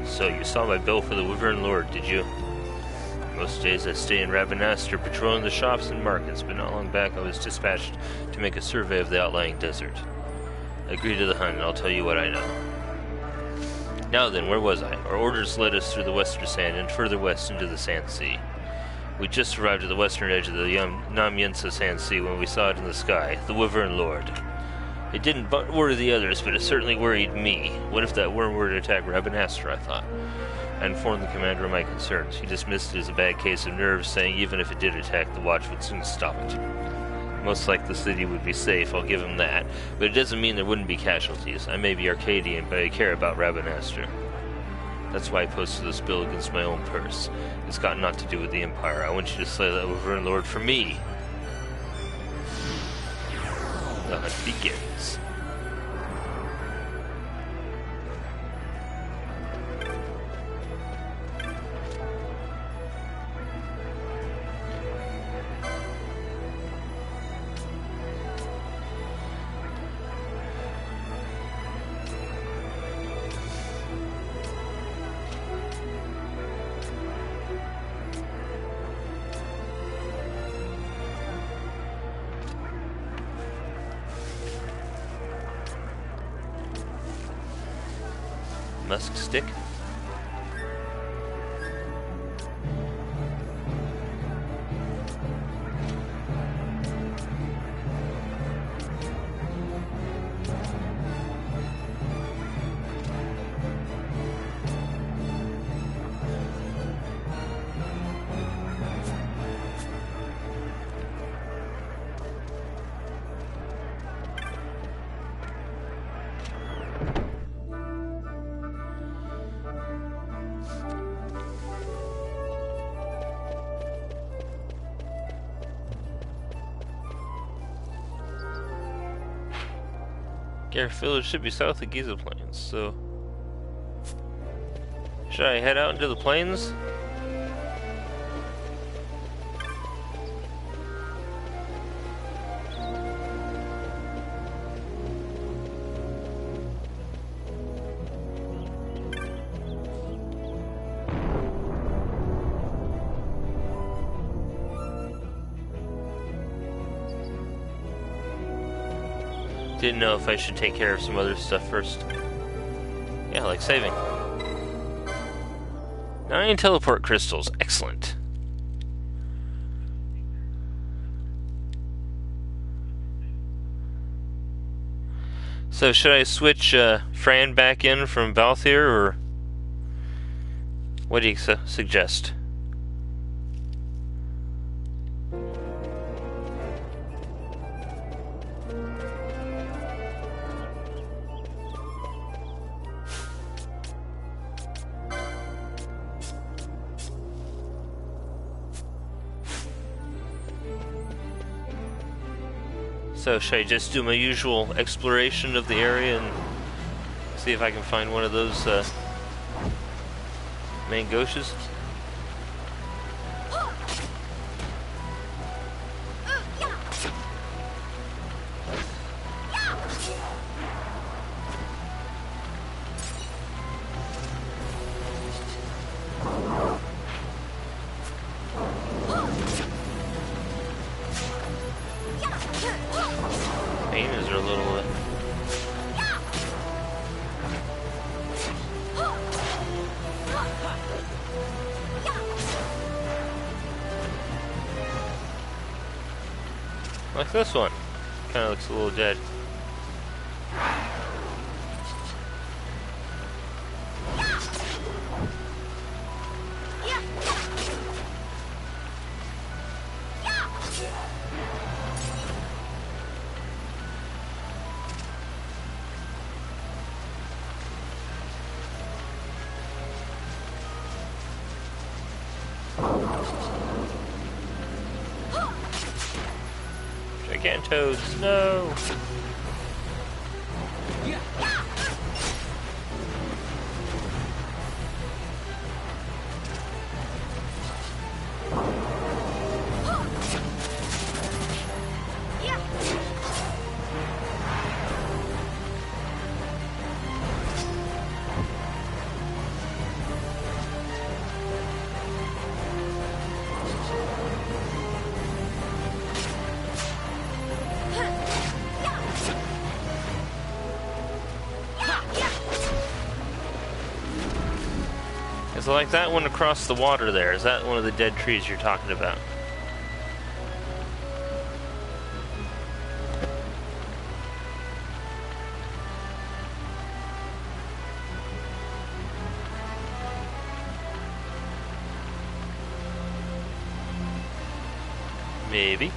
So you saw my bill for the Wyvern Lord, did you? Most days I stay in Rabanastre patrolling the shops and markets, but not long back I was dispatched to make a survey of the outlying desert. Agree to the hunt and I'll tell you what I know. Now then, where was I? Our orders led us through the western sand and further west into the Sand Sea. We just arrived at the western edge of the Namyensa Sand Sea when we saw it in the sky, the Wyvern Lord. It didn't worry the others, but it certainly worried me. What if that worm were to attack Rabanastre, I thought. I informed the commander of my concerns. He dismissed it as a bad case of nerves, saying even if it did attack, the watch would soon stop it. Most likely the city would be safe, I'll give him that, but it doesn't mean there wouldn't be casualties. I may be Arcadian, but I care about Rabanastre. That's why I posted this bill against my own purse. It's got naught to do with the Empire. I want you to slay that Wyvern Lord for me. The hunt begins. Musk stick. Garif Village should be south of Giza Plains, so... Should I head out into the plains? Didn't know if I should take care of some other stuff first. Yeah, like saving. 9 teleport crystals. Excellent. So should I switch Fran back in from Balthier, or what do you suggest? So should I just do my usual exploration of the area and see if I can find one of those mangoshes? Hyenas are a little like this one. Kind of looks a little dead. Gigantoads, no! Is it like that one across the water there? Is that one of the dead trees you're talking about? Maybe.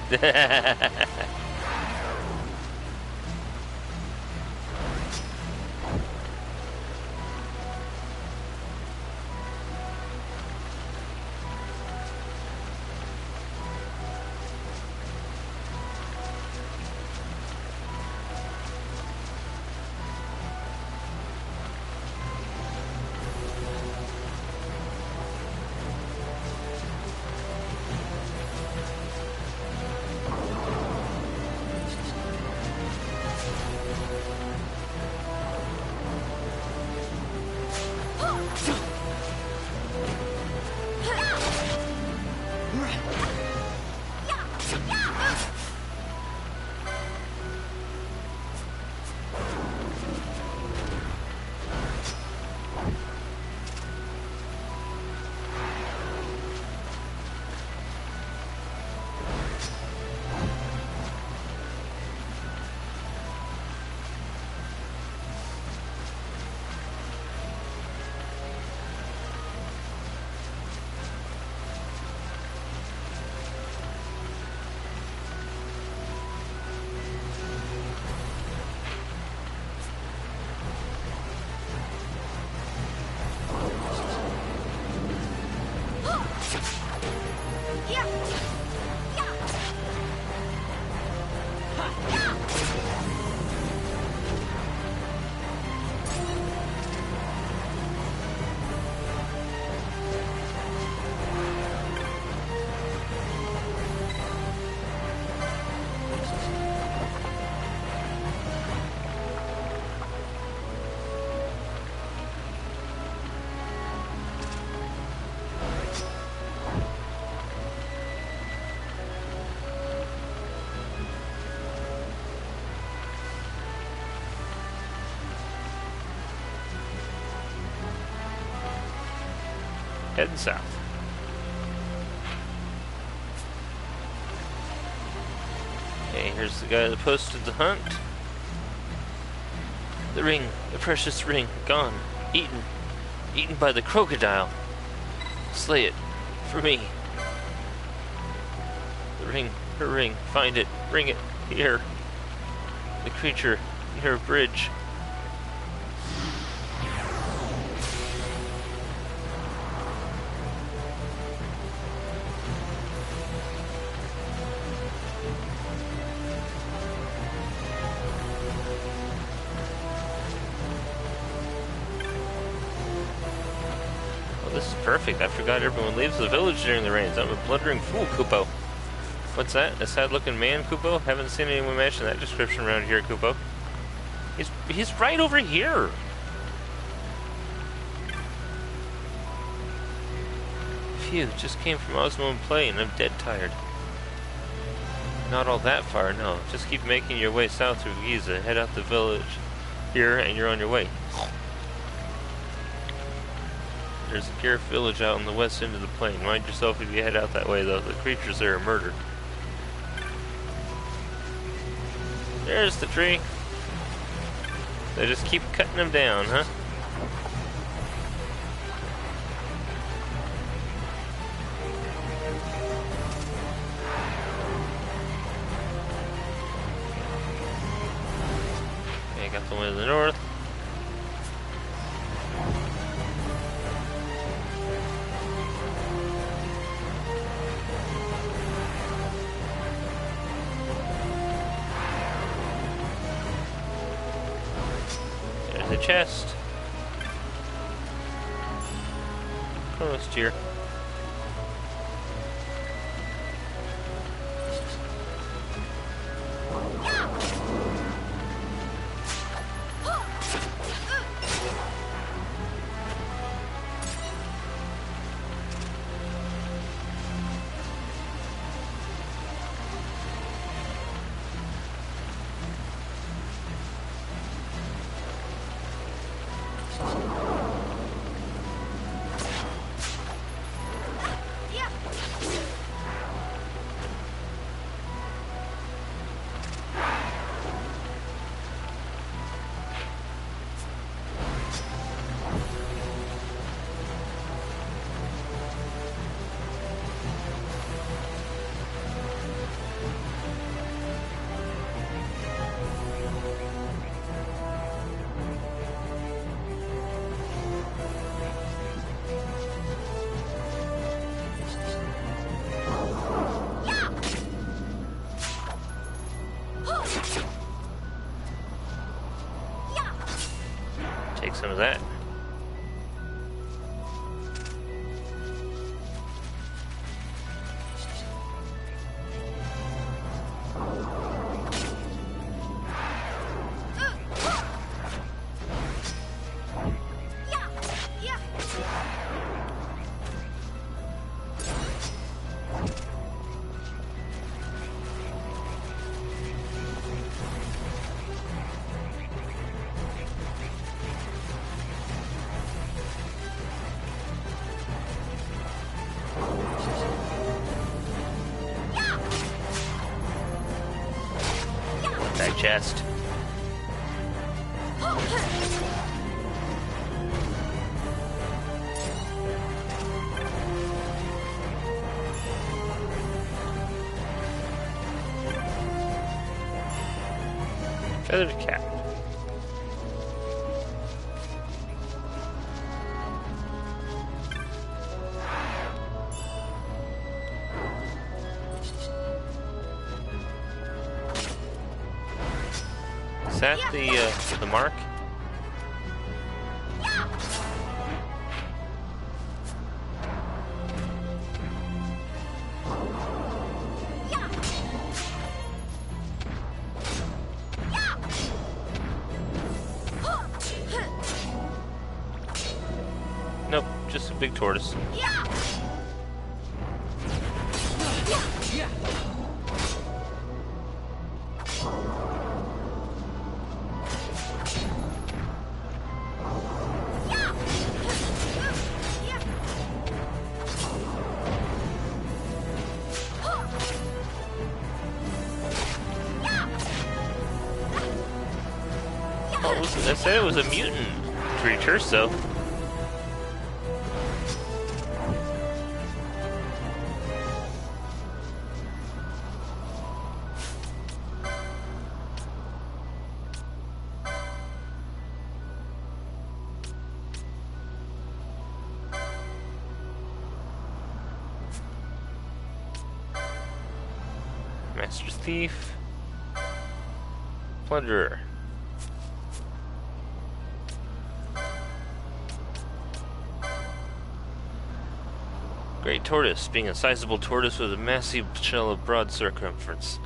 Heading south. Okay, here's the guy that posted the hunt. The ring, the precious ring, gone. Eaten. Eaten by the crocodile. Slay it. For me. The ring, her ring. Find it. Bring it. Here. The creature near a bridge. This is perfect. I forgot everyone leaves the village during the rains. I'm a blundering fool, Kupo. What's that? A sad-looking man, Kupo? Haven't seen anyone mention that description around here, Kupo. He's right over here. Phew, just came from Osmo and Play, and I'm dead tired. Not all that far, no. Just keep making your way south through Giza. Head out the village here, and you're on your way. There's a Gareth village out on the west end of the plain. Mind yourself if you head out that way, though. The creatures there are murdered. There's the tree. They just keep cutting them down, huh? Okay, got the one to the north. The chest. Almost here. Take some of that. Chest. Feathered cap. Is that the mark? Nope, just a big tortoise. Oh, I said it was a mutant creature, so... Master Thief. Plunderer. Great tortoise, being a sizable tortoise with a massive shell of broad circumference,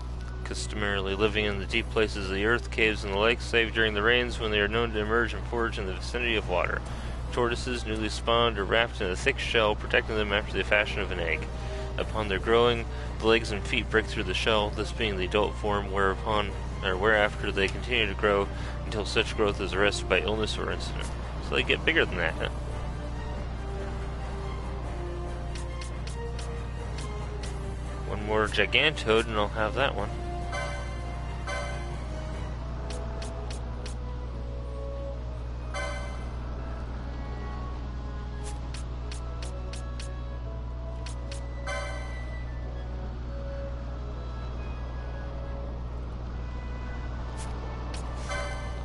customarily living in the deep places of the earth, caves, and the lakes, save during the rains when they are known to emerge and forage in the vicinity of water. Tortoises, newly spawned, are wrapped in a thick shell, protecting them after the fashion of an egg. Upon their growing, the legs and feet break through the shell, this being the adult form, whereafter they continue to grow until such growth is arrested by illness or incident. So they get bigger than that, huh? One more Gigantoad and I'll have that one.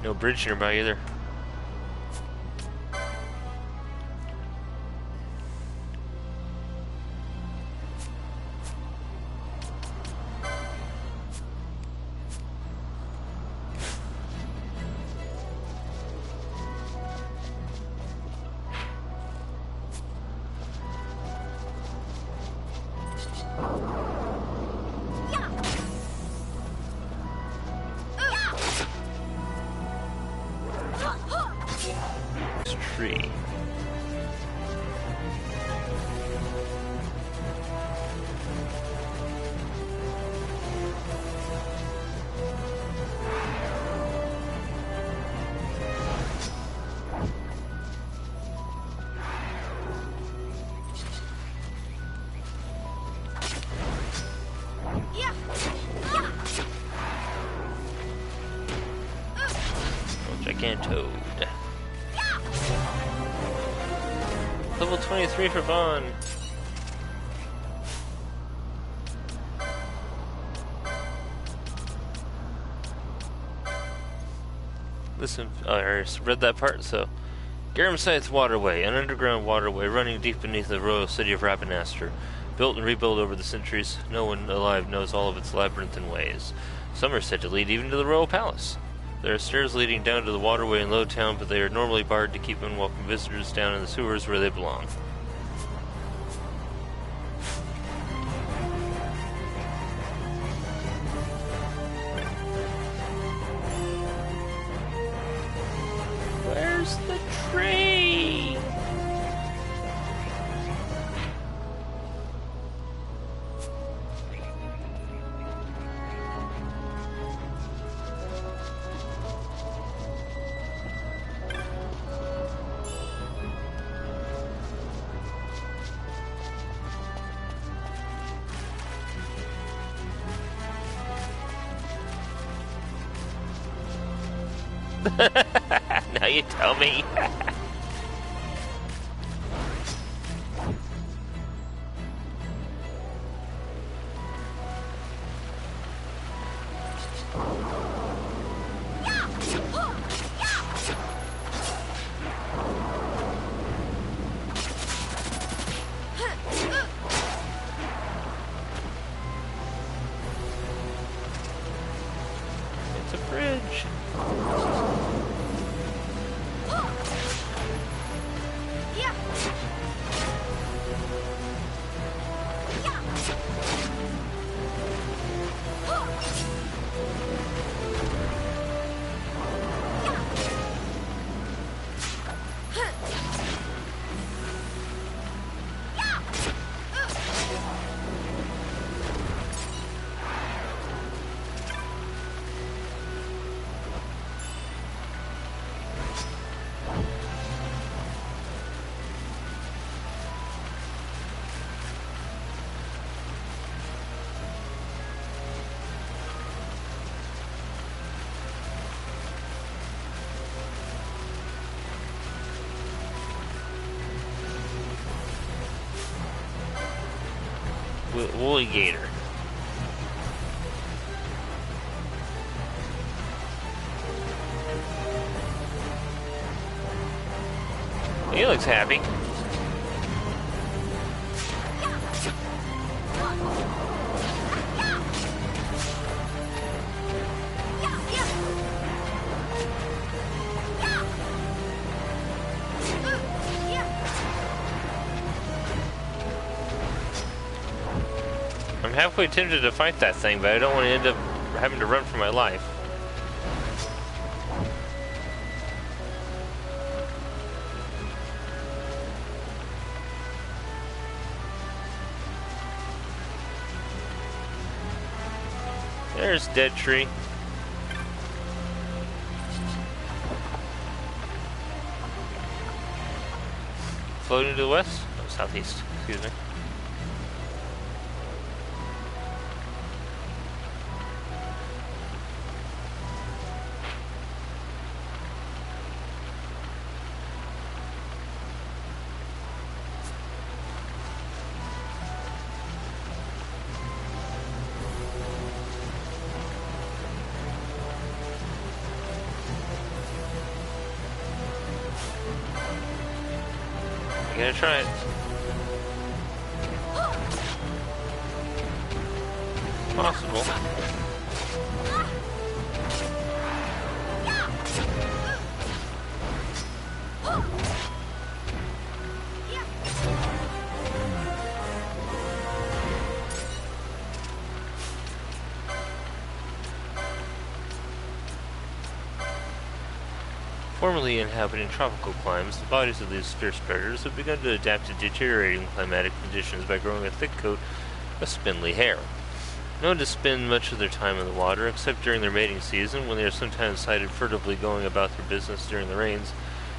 No bridge nearby either. Tree. Gigantoad. Level 23 for Vaughn. Listen, I read that part, so. Garamscythe Waterway, an underground waterway running deep beneath the royal city of Rabanastre. Built and rebuilt over the centuries, no one alive knows all of its labyrinthine ways. Some are said to lead even to the royal palace. There are stairs leading down to the waterway in Lowtown, but they are normally barred to keep unwelcome visitors down in the sewers where they belong. Where's the tree? Now you tell me. It's a bridge. woolly gator. He looks happy. I'm halfway tempted to fight that thing, but I don't want to end up having to run for my life. There's dead tree. Floating to the west? Oh, southeast. Excuse me. I'm gonna try it. Possible. Formerly inhabiting tropical climes, the bodies of these fierce predators have begun to adapt to deteriorating climatic conditions by growing a thick coat of spindly hair. Known to spend much of their time in the water, except during their mating season, when they are sometimes sighted furtively going about their business during the rains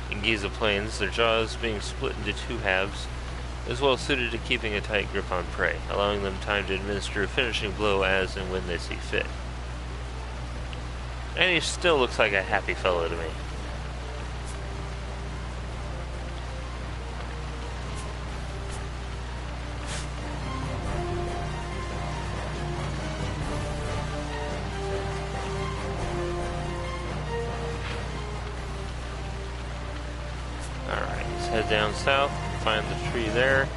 in Giza Plains, their jaws being split into two halves, is well suited to keeping a tight grip on prey, allowing them time to administer a finishing blow as and when they see fit. And he still looks like a happy fellow to me. Head down south, find the tree there.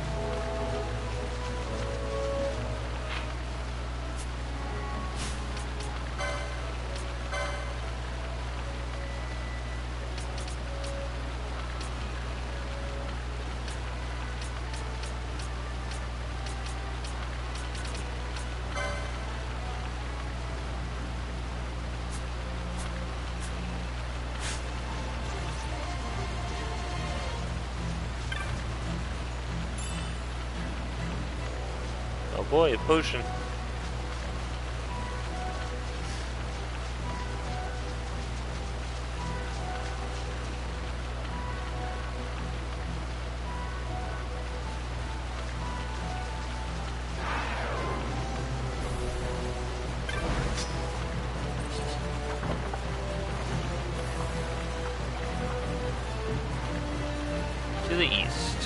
Oh boy, a potion. To the east.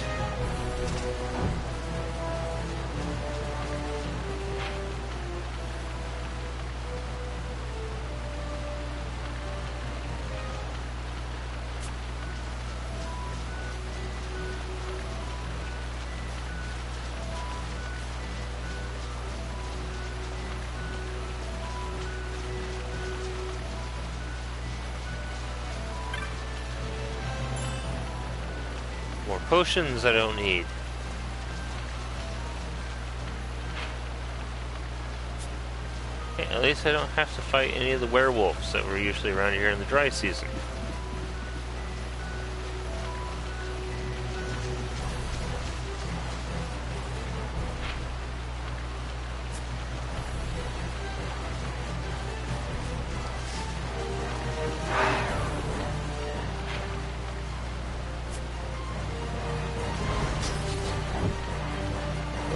More potions I don't need. Okay, at least I don't have to fight any of the werewolves that were usually around here in the dry season.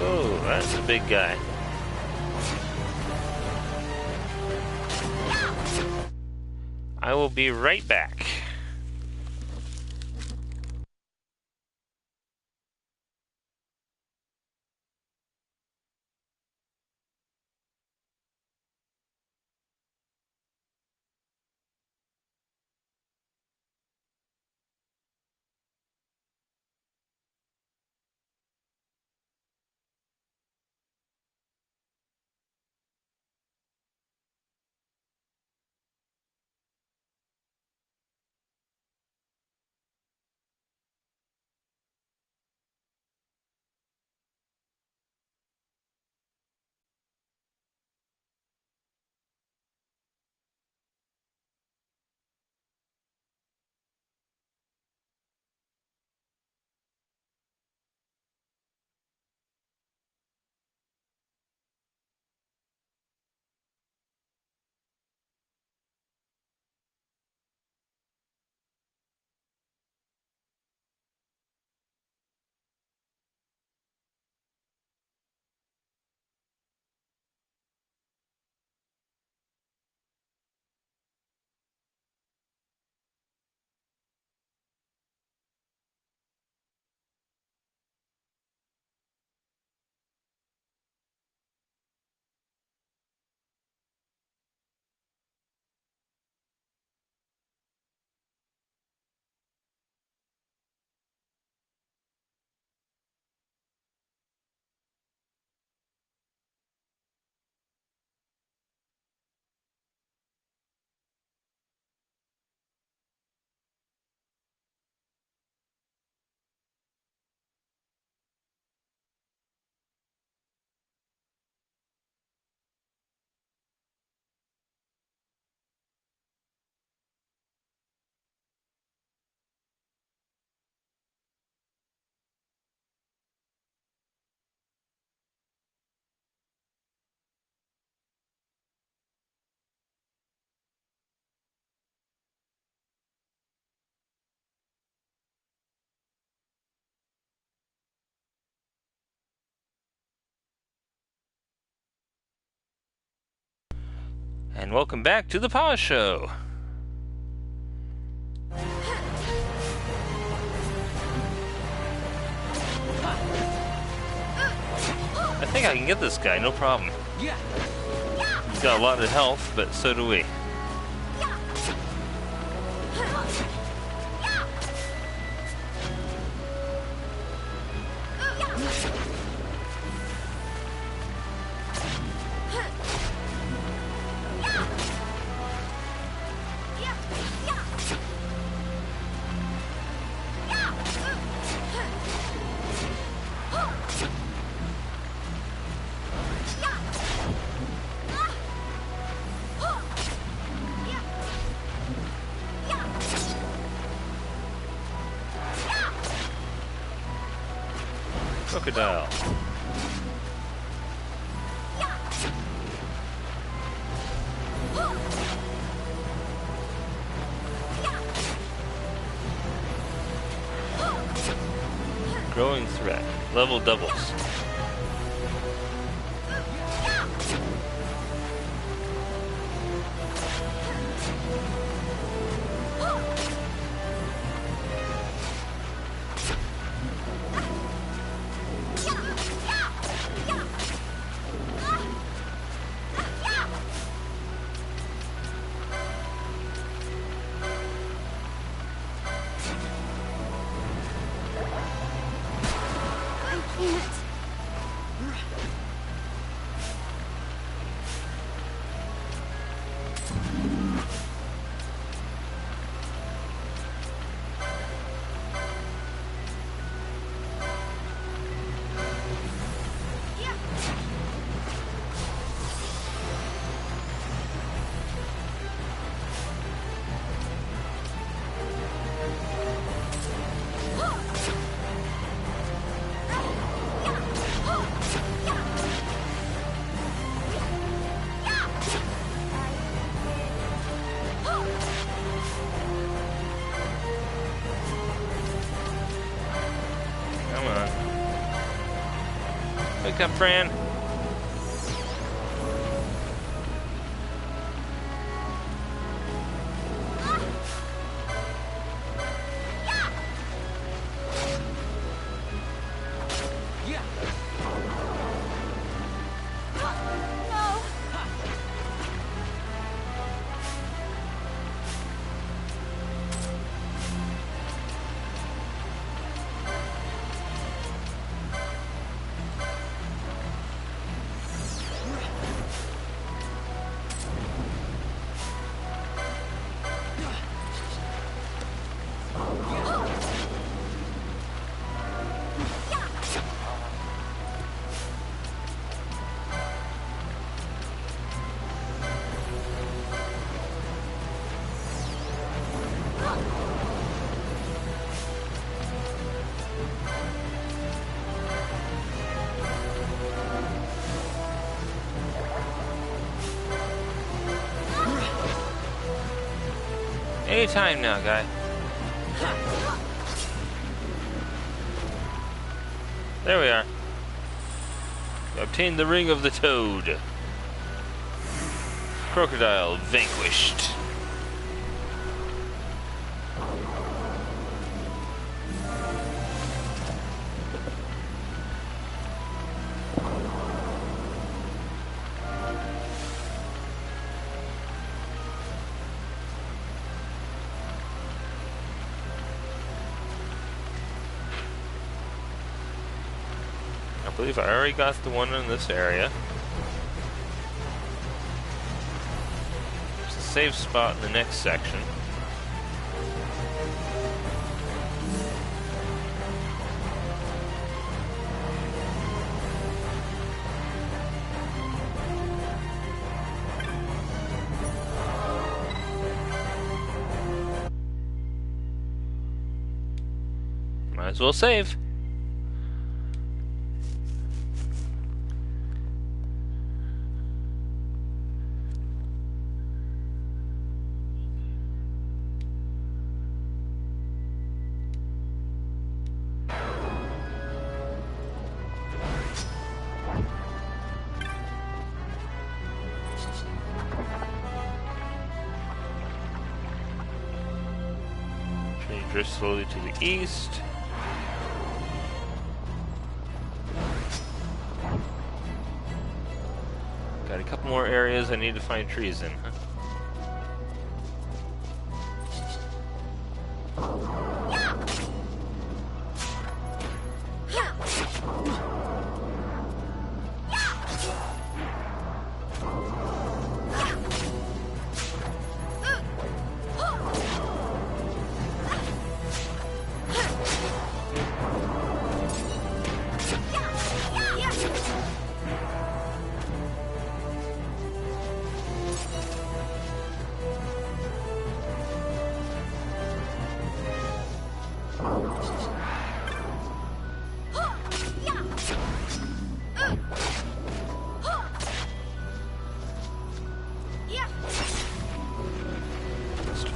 Oh, that's a big guy. I will be right back. And welcome back to the Paw Show. I think I can get this guy, no problem. He's got a lot of health, but so do we. Crocodile. Growing threat. Level doubles. Wake up, Fran. Anytime now, guy. There we are. We obtained the Ring of the Toad. Crocodile vanquished. I believe I already got the one in this area. There's a safe spot in the next section. Might as well save. Drift slowly to the east. Got a couple more areas I need to find trees in, huh?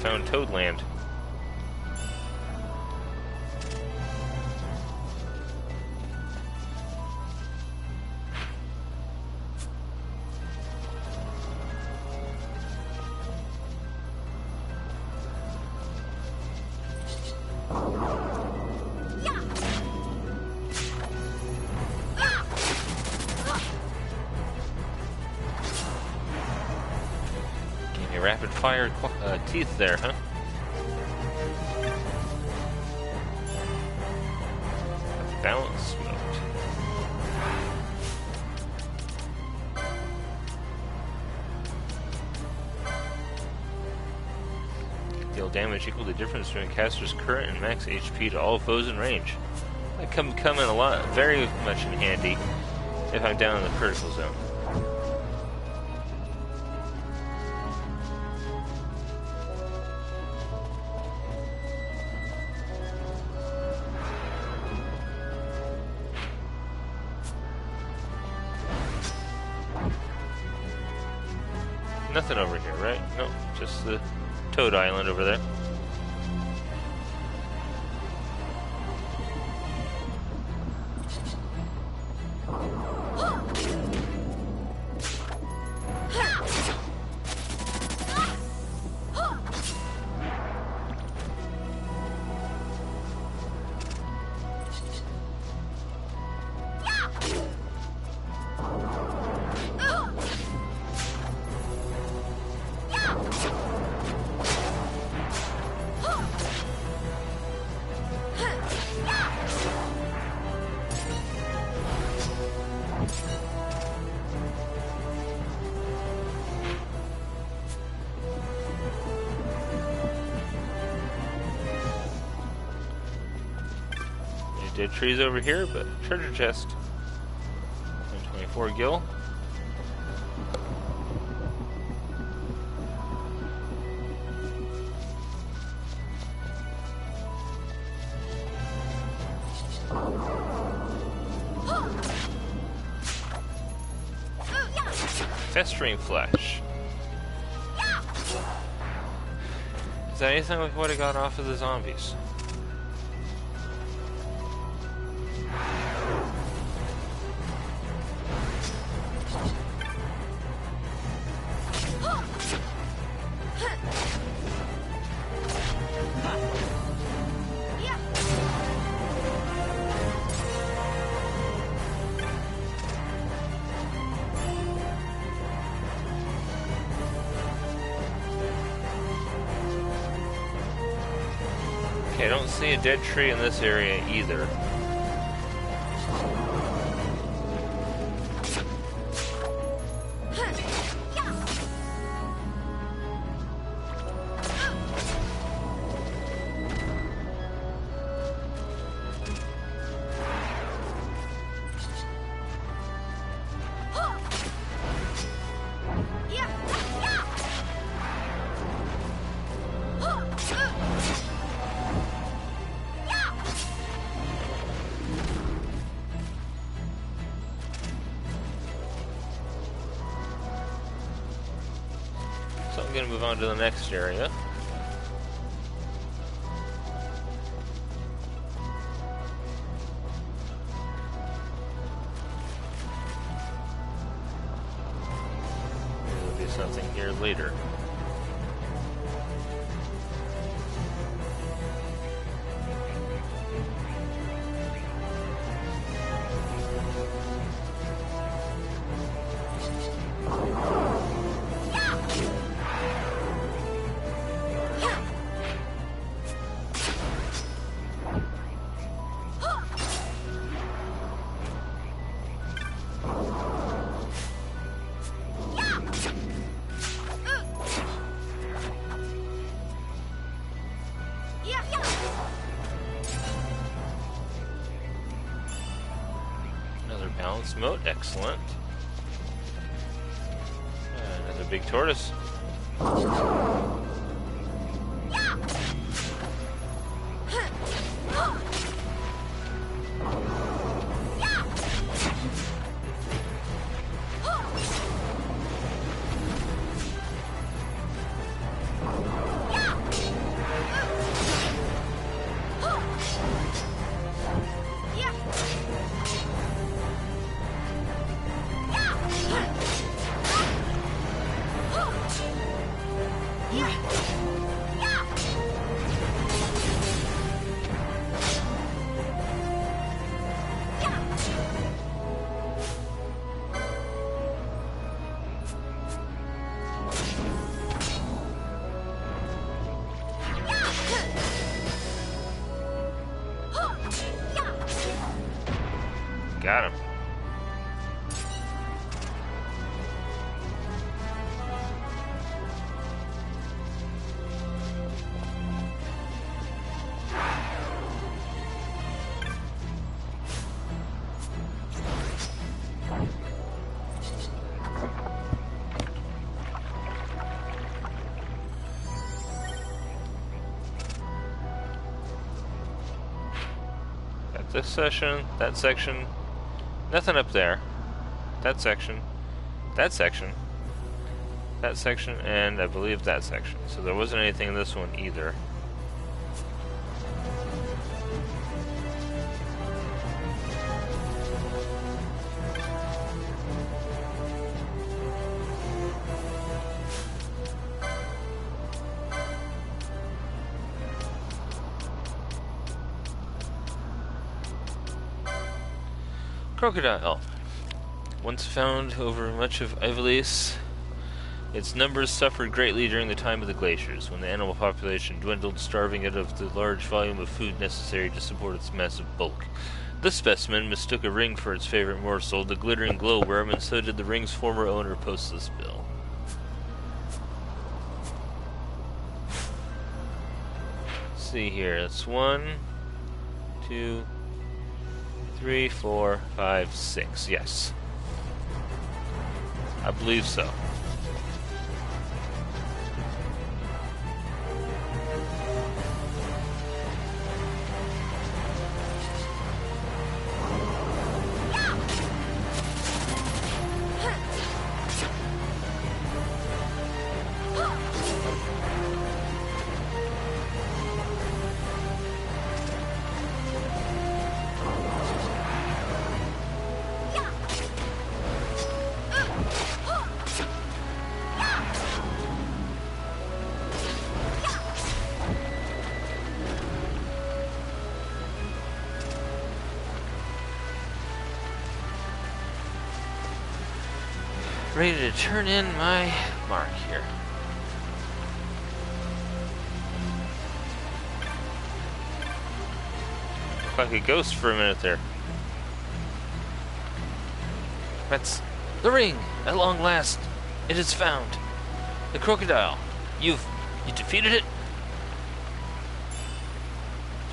Found Toadland. Gave me rapid fire teeth there, huh? Balance smoked. Deal damage equal to the difference between a caster's current and max HP to all foes in range. That come in a lot, very much in handy if I'm down in the critical zone. Nothing over here, right? Nope, just the Toad Island over there. Dead trees over here, but treasure chest. 124 gil. Festering flesh. Is that anything like what I got off of the zombies? Okay, I don't see a dead tree in this area either. So I'm going to move on to the next area. There'll be something here later. Glass moat, excellent. Another big tortoise. Got him. Got this section, that section. Nothing up there. That section. That section. That section, and I believe that section. So there wasn't anything in this one either. Crocodile. Once found over much of Ivalice, its numbers suffered greatly during the time of the glaciers, when the animal population dwindled, starving it of the large volume of food necessary to support its massive bulk. This specimen mistook a ring for its favorite morsel, the glittering glowworm, and so did the ring's former owner post this bill. Let's see here, that's 1, 2, 3, 4, 5, 6. Yes. I believe so. Ready to turn in my mark here. Looked like a ghost for a minute there. That's the ring, at long last. It is found. The crocodile. You defeated it?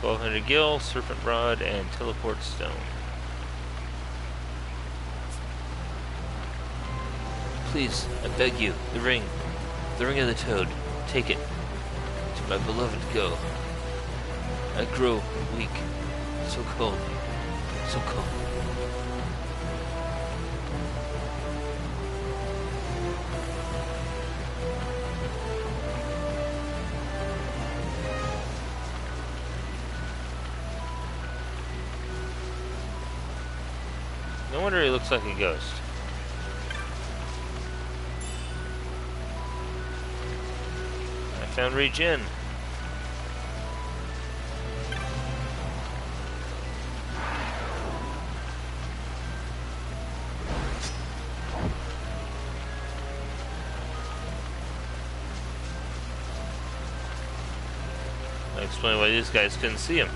1200 gil, serpent rod, and teleport stone. Please, I beg you, the ring of the toad, take it. To my beloved go. I grow weak, so cold, so cold. No wonder he looks like a ghost. Found regen. I'll explain why these guys couldn't see him.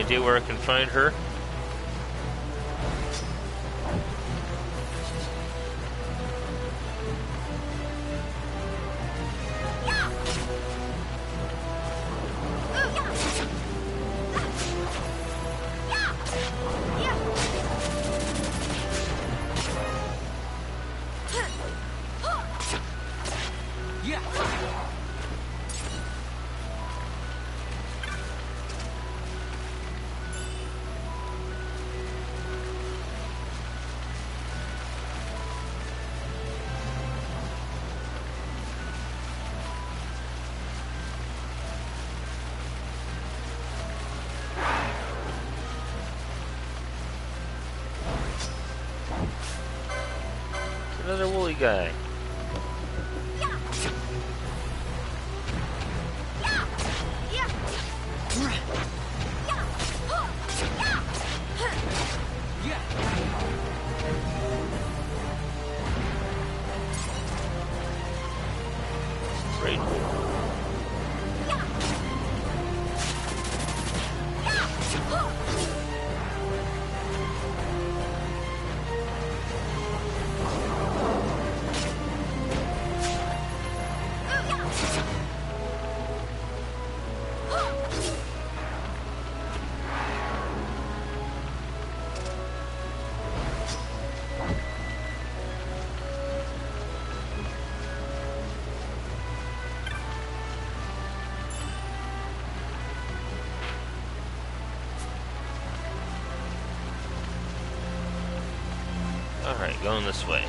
idea where I can find her? Another woolly guy. Raithwall. Alright, going this way.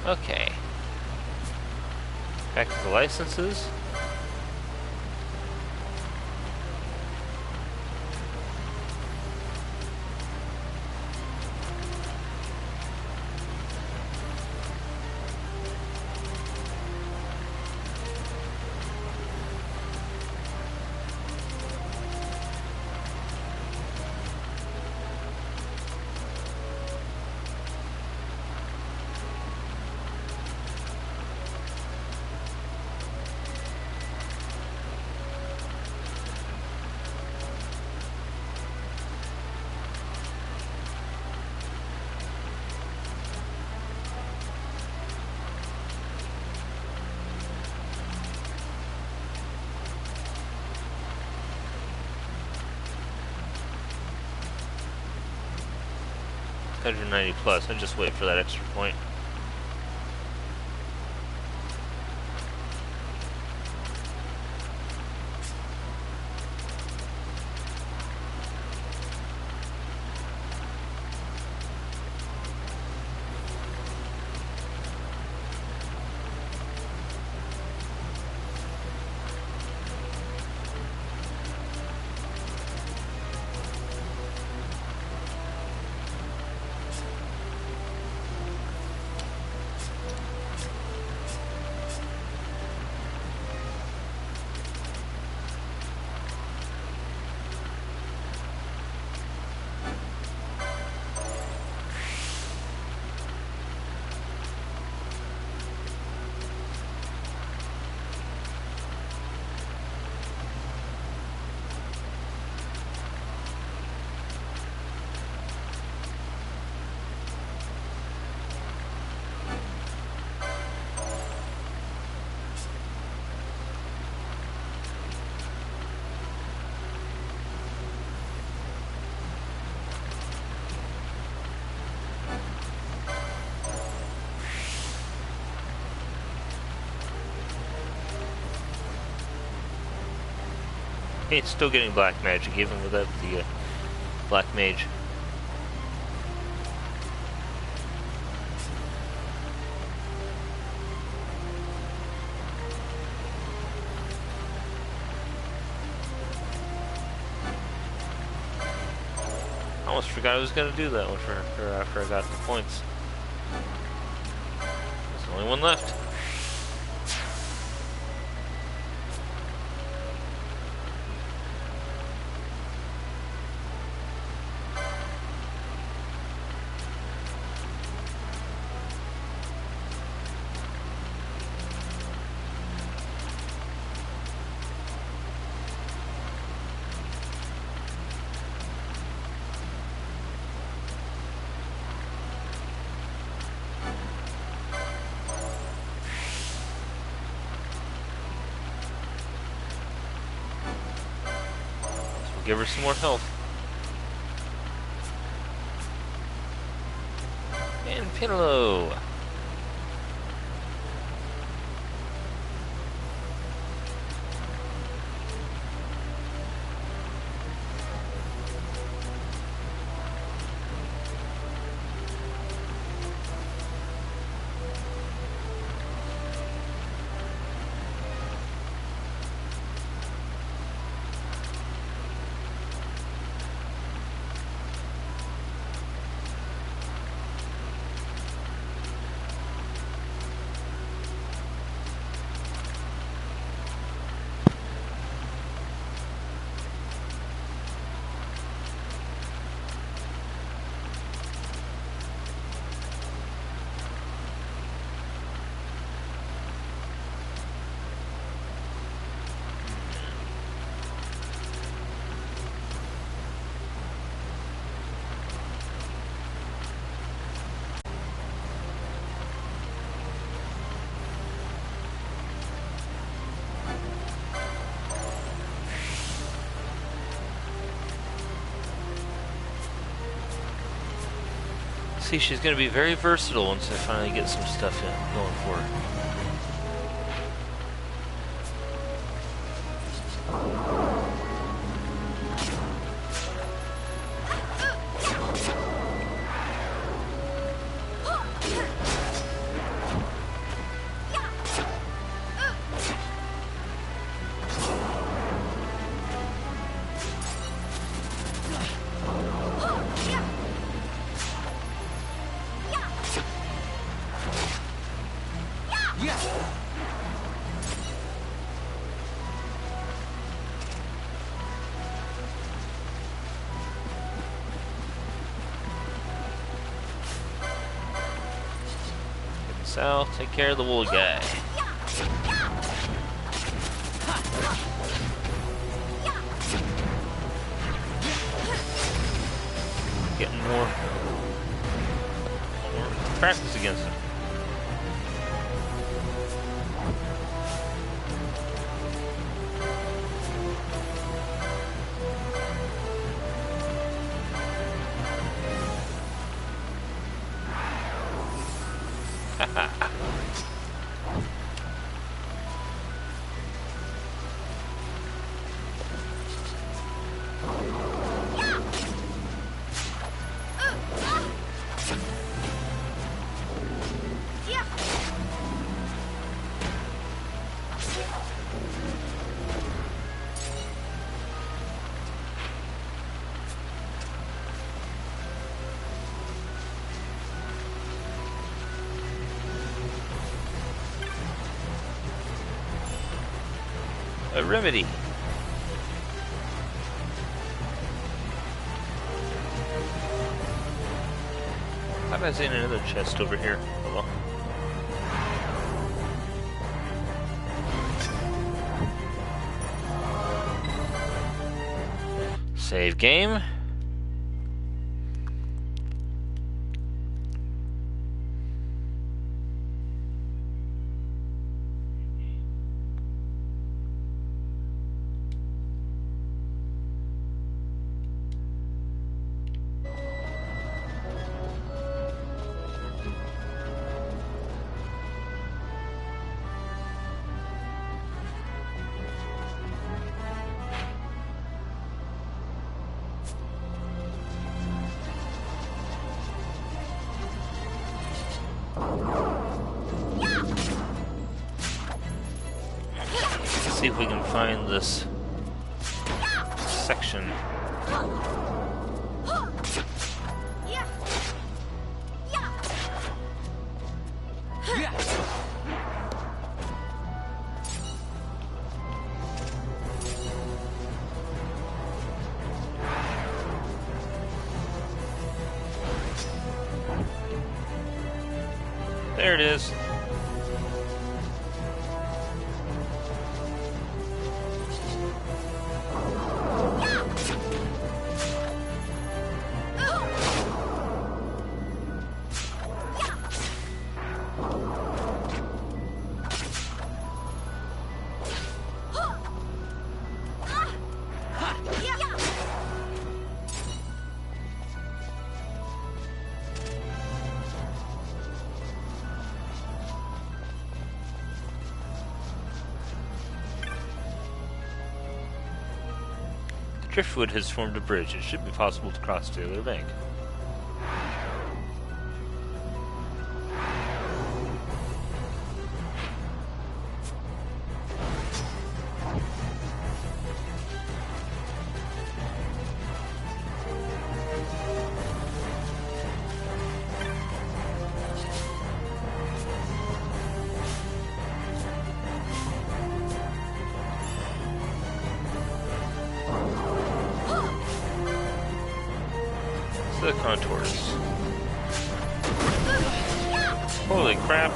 Okay. Back to the licenses. $190 plus. I just wait for that extra point. He's still getting black magic, even without the black mage. I almost forgot I was going to do that one for her after I got the points. There's the only one left. Give her some more health. And pillow. See, she's going to be very versatile once I finally get some stuff going for her. South, take care of the wool guy. Getting more practice against him. A remedy. How about seeing another chest over here? Hello. Save game. see if we can find this section. There it is. Driftwood has formed a bridge. It should be possible to cross to the other bank. The contours. Holy crap.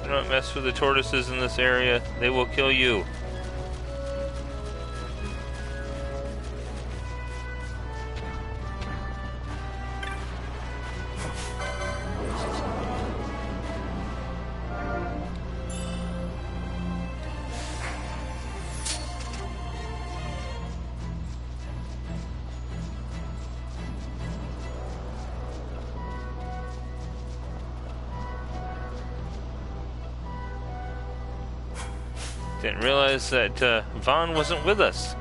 Do not mess with the tortoises in this area. They will kill you. Didn't realize that Vaughn wasn't with us.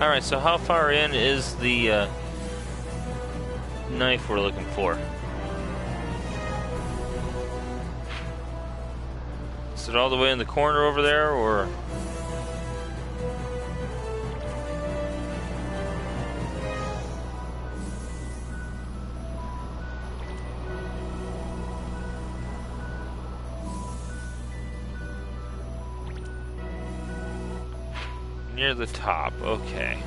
Alright, so how far in is the knife we're looking for? Is it all the way in the corner over there, or...? Near the top, okay.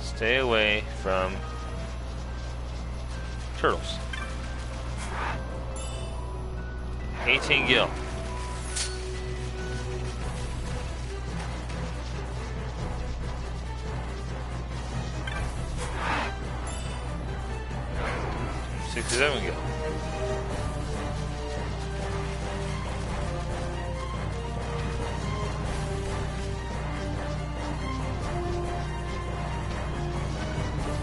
Stay away from turtles. 18 gil. There we go.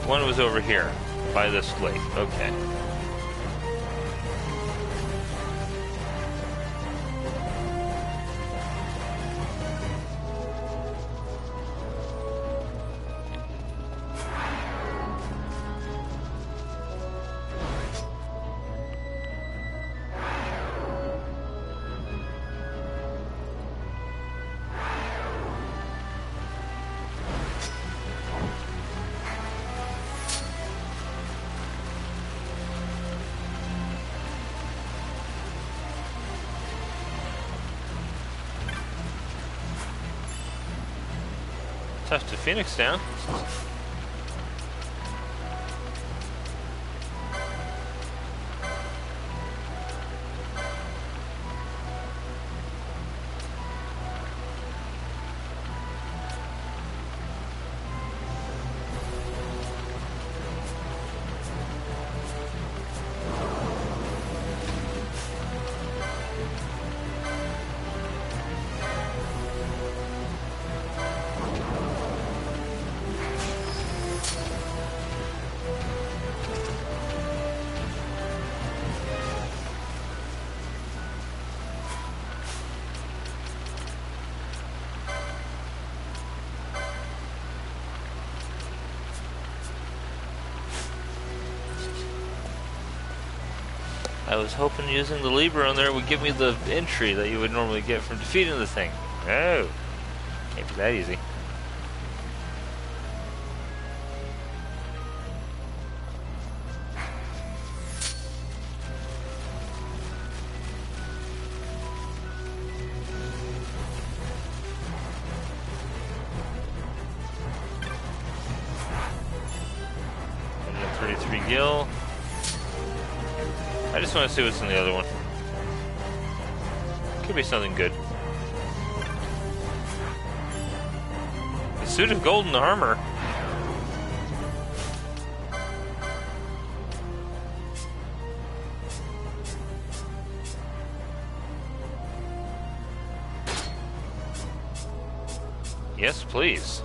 One was over here by this lake. Okay. Tough to Phoenix down. I was hoping using the lever on there would give me the entry that you would normally get from defeating the thing. No. Can't be that easy. Gil. I just want to see what's in the other one. Could be something good. A suit of golden armor. Yes, please.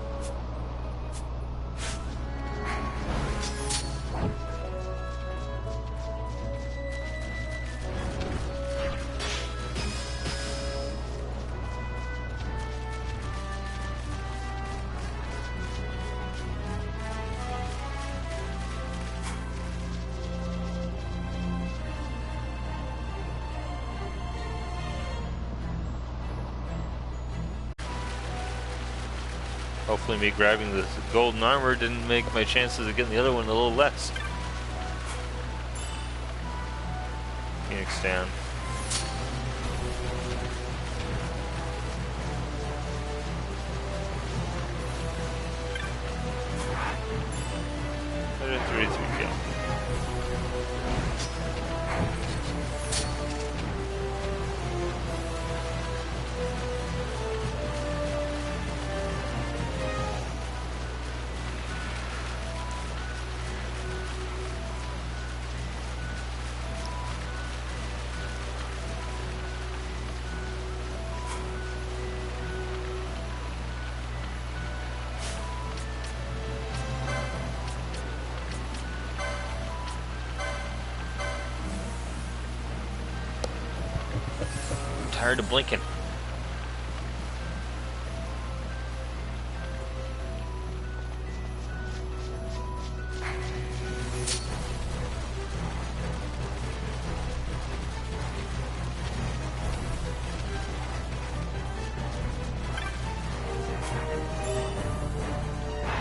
Hopefully me grabbing the golden armor didn't make my chances of getting the other one a little less. Phoenix down. Go. Tired of blinking.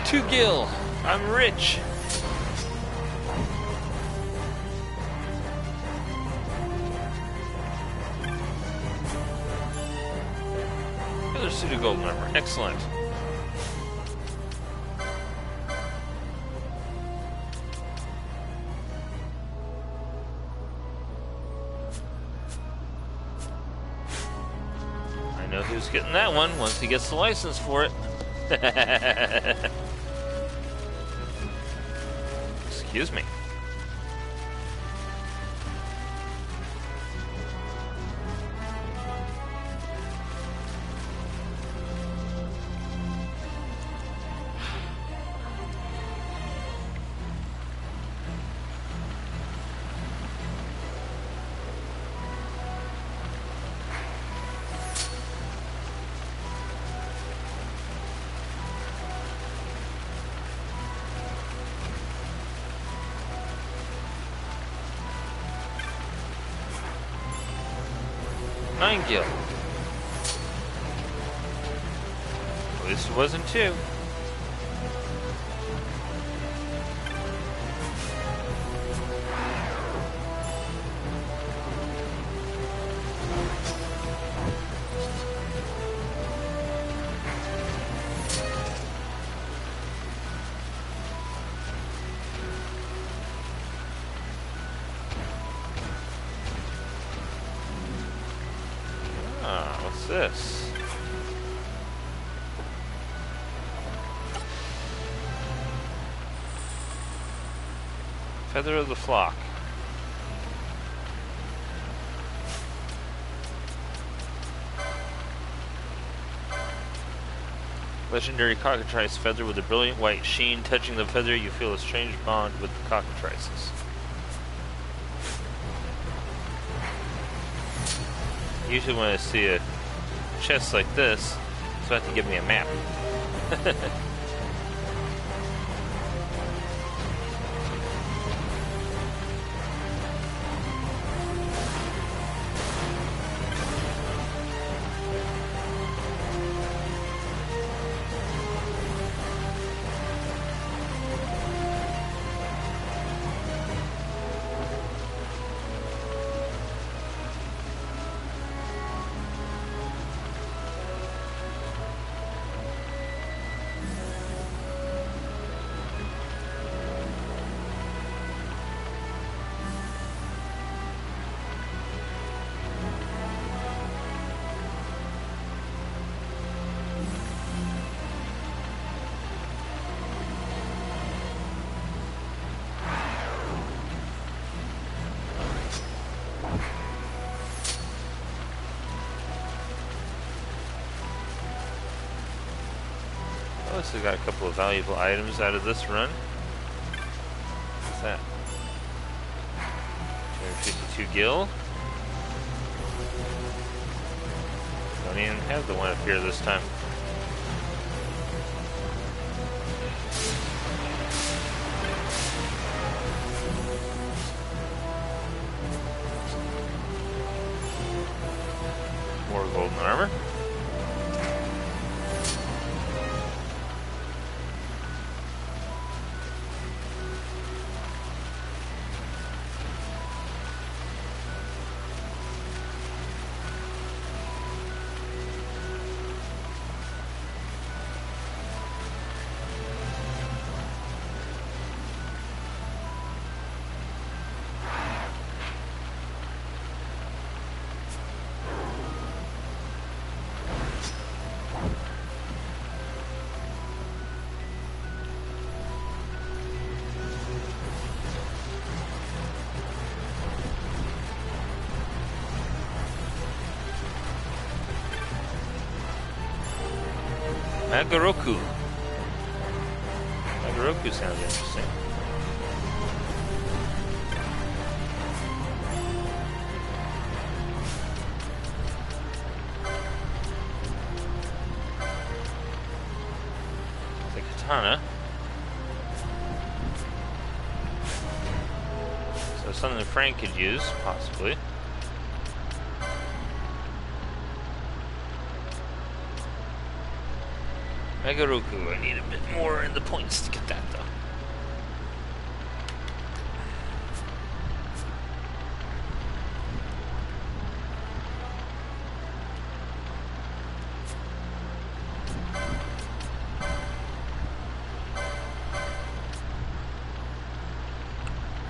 Two gil. I'm rich. Suit of golden armor. Excellent. I know who's getting that one once he gets the license for it. Excuse me. Nine gil. At least it wasn't two. What's this? Feather of the flock. Legendary cockatrice feather with a brilliant white sheen. Touching the feather, you feel a strange bond with the cockatrices. Usually when I see a chest like this, so I have to give me a map. also got a couple of valuable items out of this run. What's that? 252 gil. Don't even have the one up here this time. More golden armor. Nagaroku. Nagaroku sounds interesting. The katana. So something Frank could use, possibly. Nagaroku, I need a bit more in the points to get that though.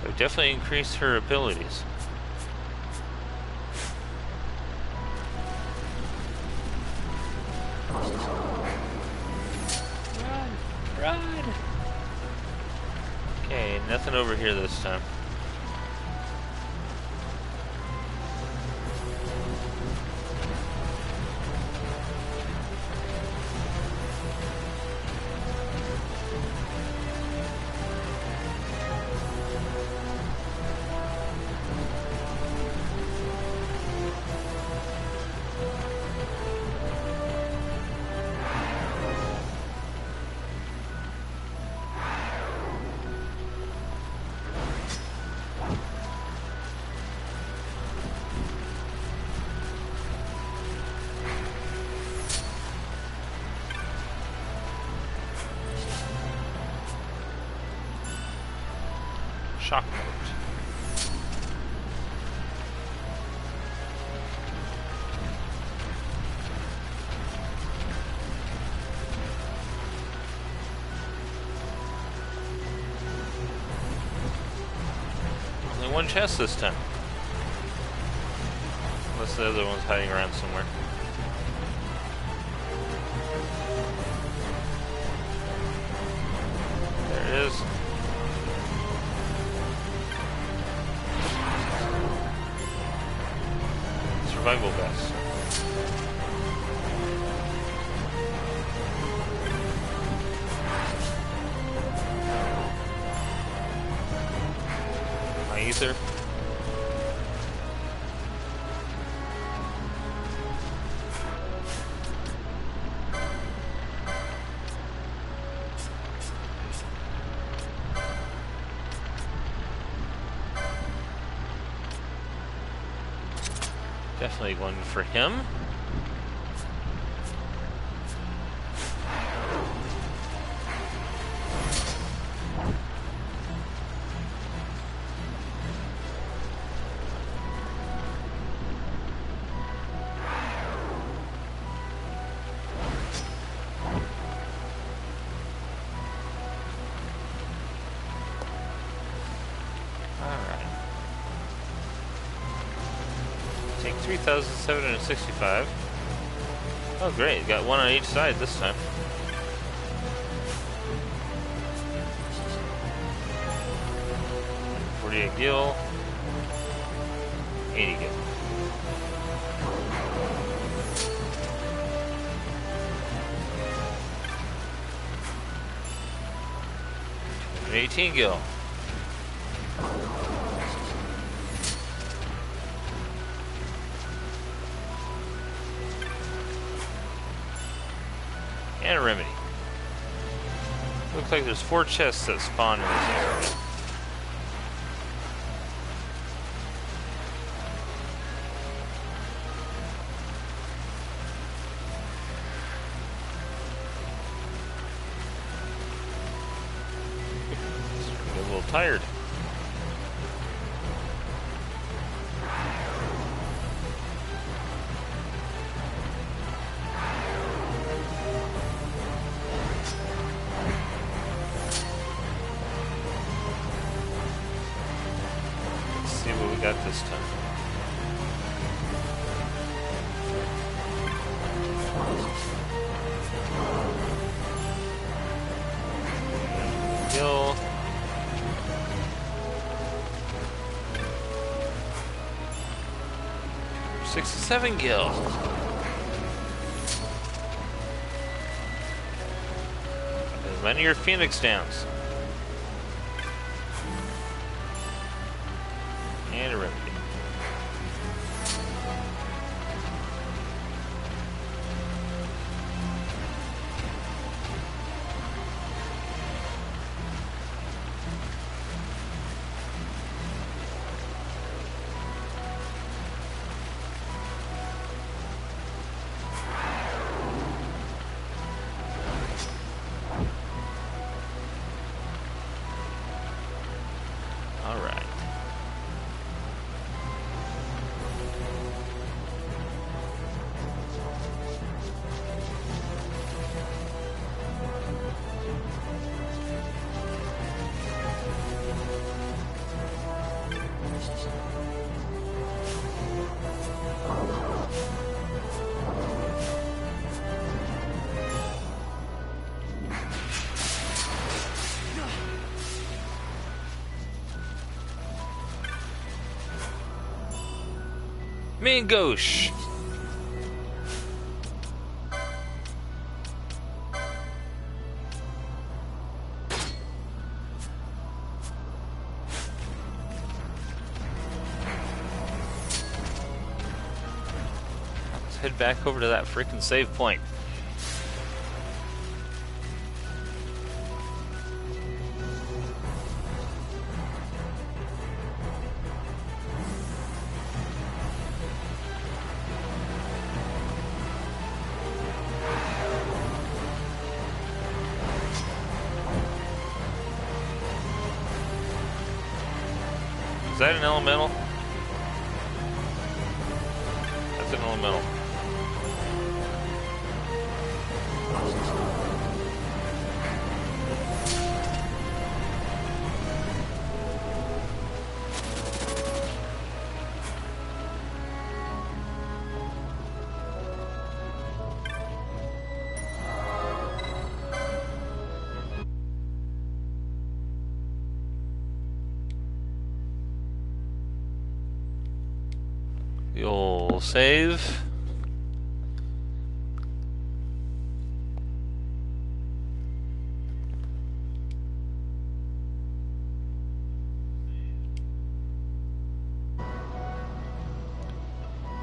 So definitely increase her abilities. Okay, nothing over here this time. Shock mode. Only one chest this time. Unless the other one's hiding around somewhere. There it is. Survival vest. My ether. Definitely one for him. Alright. Take 3,765. Oh great, got one on each side this time. $48 gil. 80 gil. An 18 gil. And a remedy. Looks like there's 4 chests that spawn in this area. A little tired. Got this time. Gil. $67 gil. As many are Phoenix Downs. And a remedy. All right. Me and Gauche. Let's head back over to that freaking save point. Is that an elemental? That's an elemental. The old save.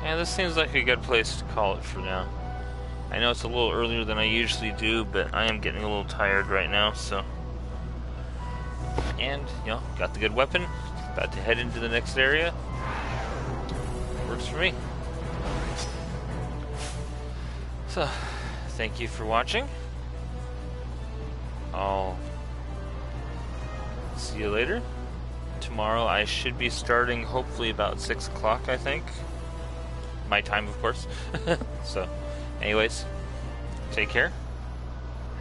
Yeah, this seems like a good place to call it for now. I know it's a little earlier than I usually do, but I am getting a little tired right now, so. And, you know, got the good weapon. About to head into the next area. Works for me. So, thank you for watching. I'll see you later. Tomorrow I should be starting hopefully about 6 o'clock, I think. My time, of course. So, anyways, take care.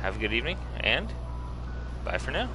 Have a good evening, and bye for now.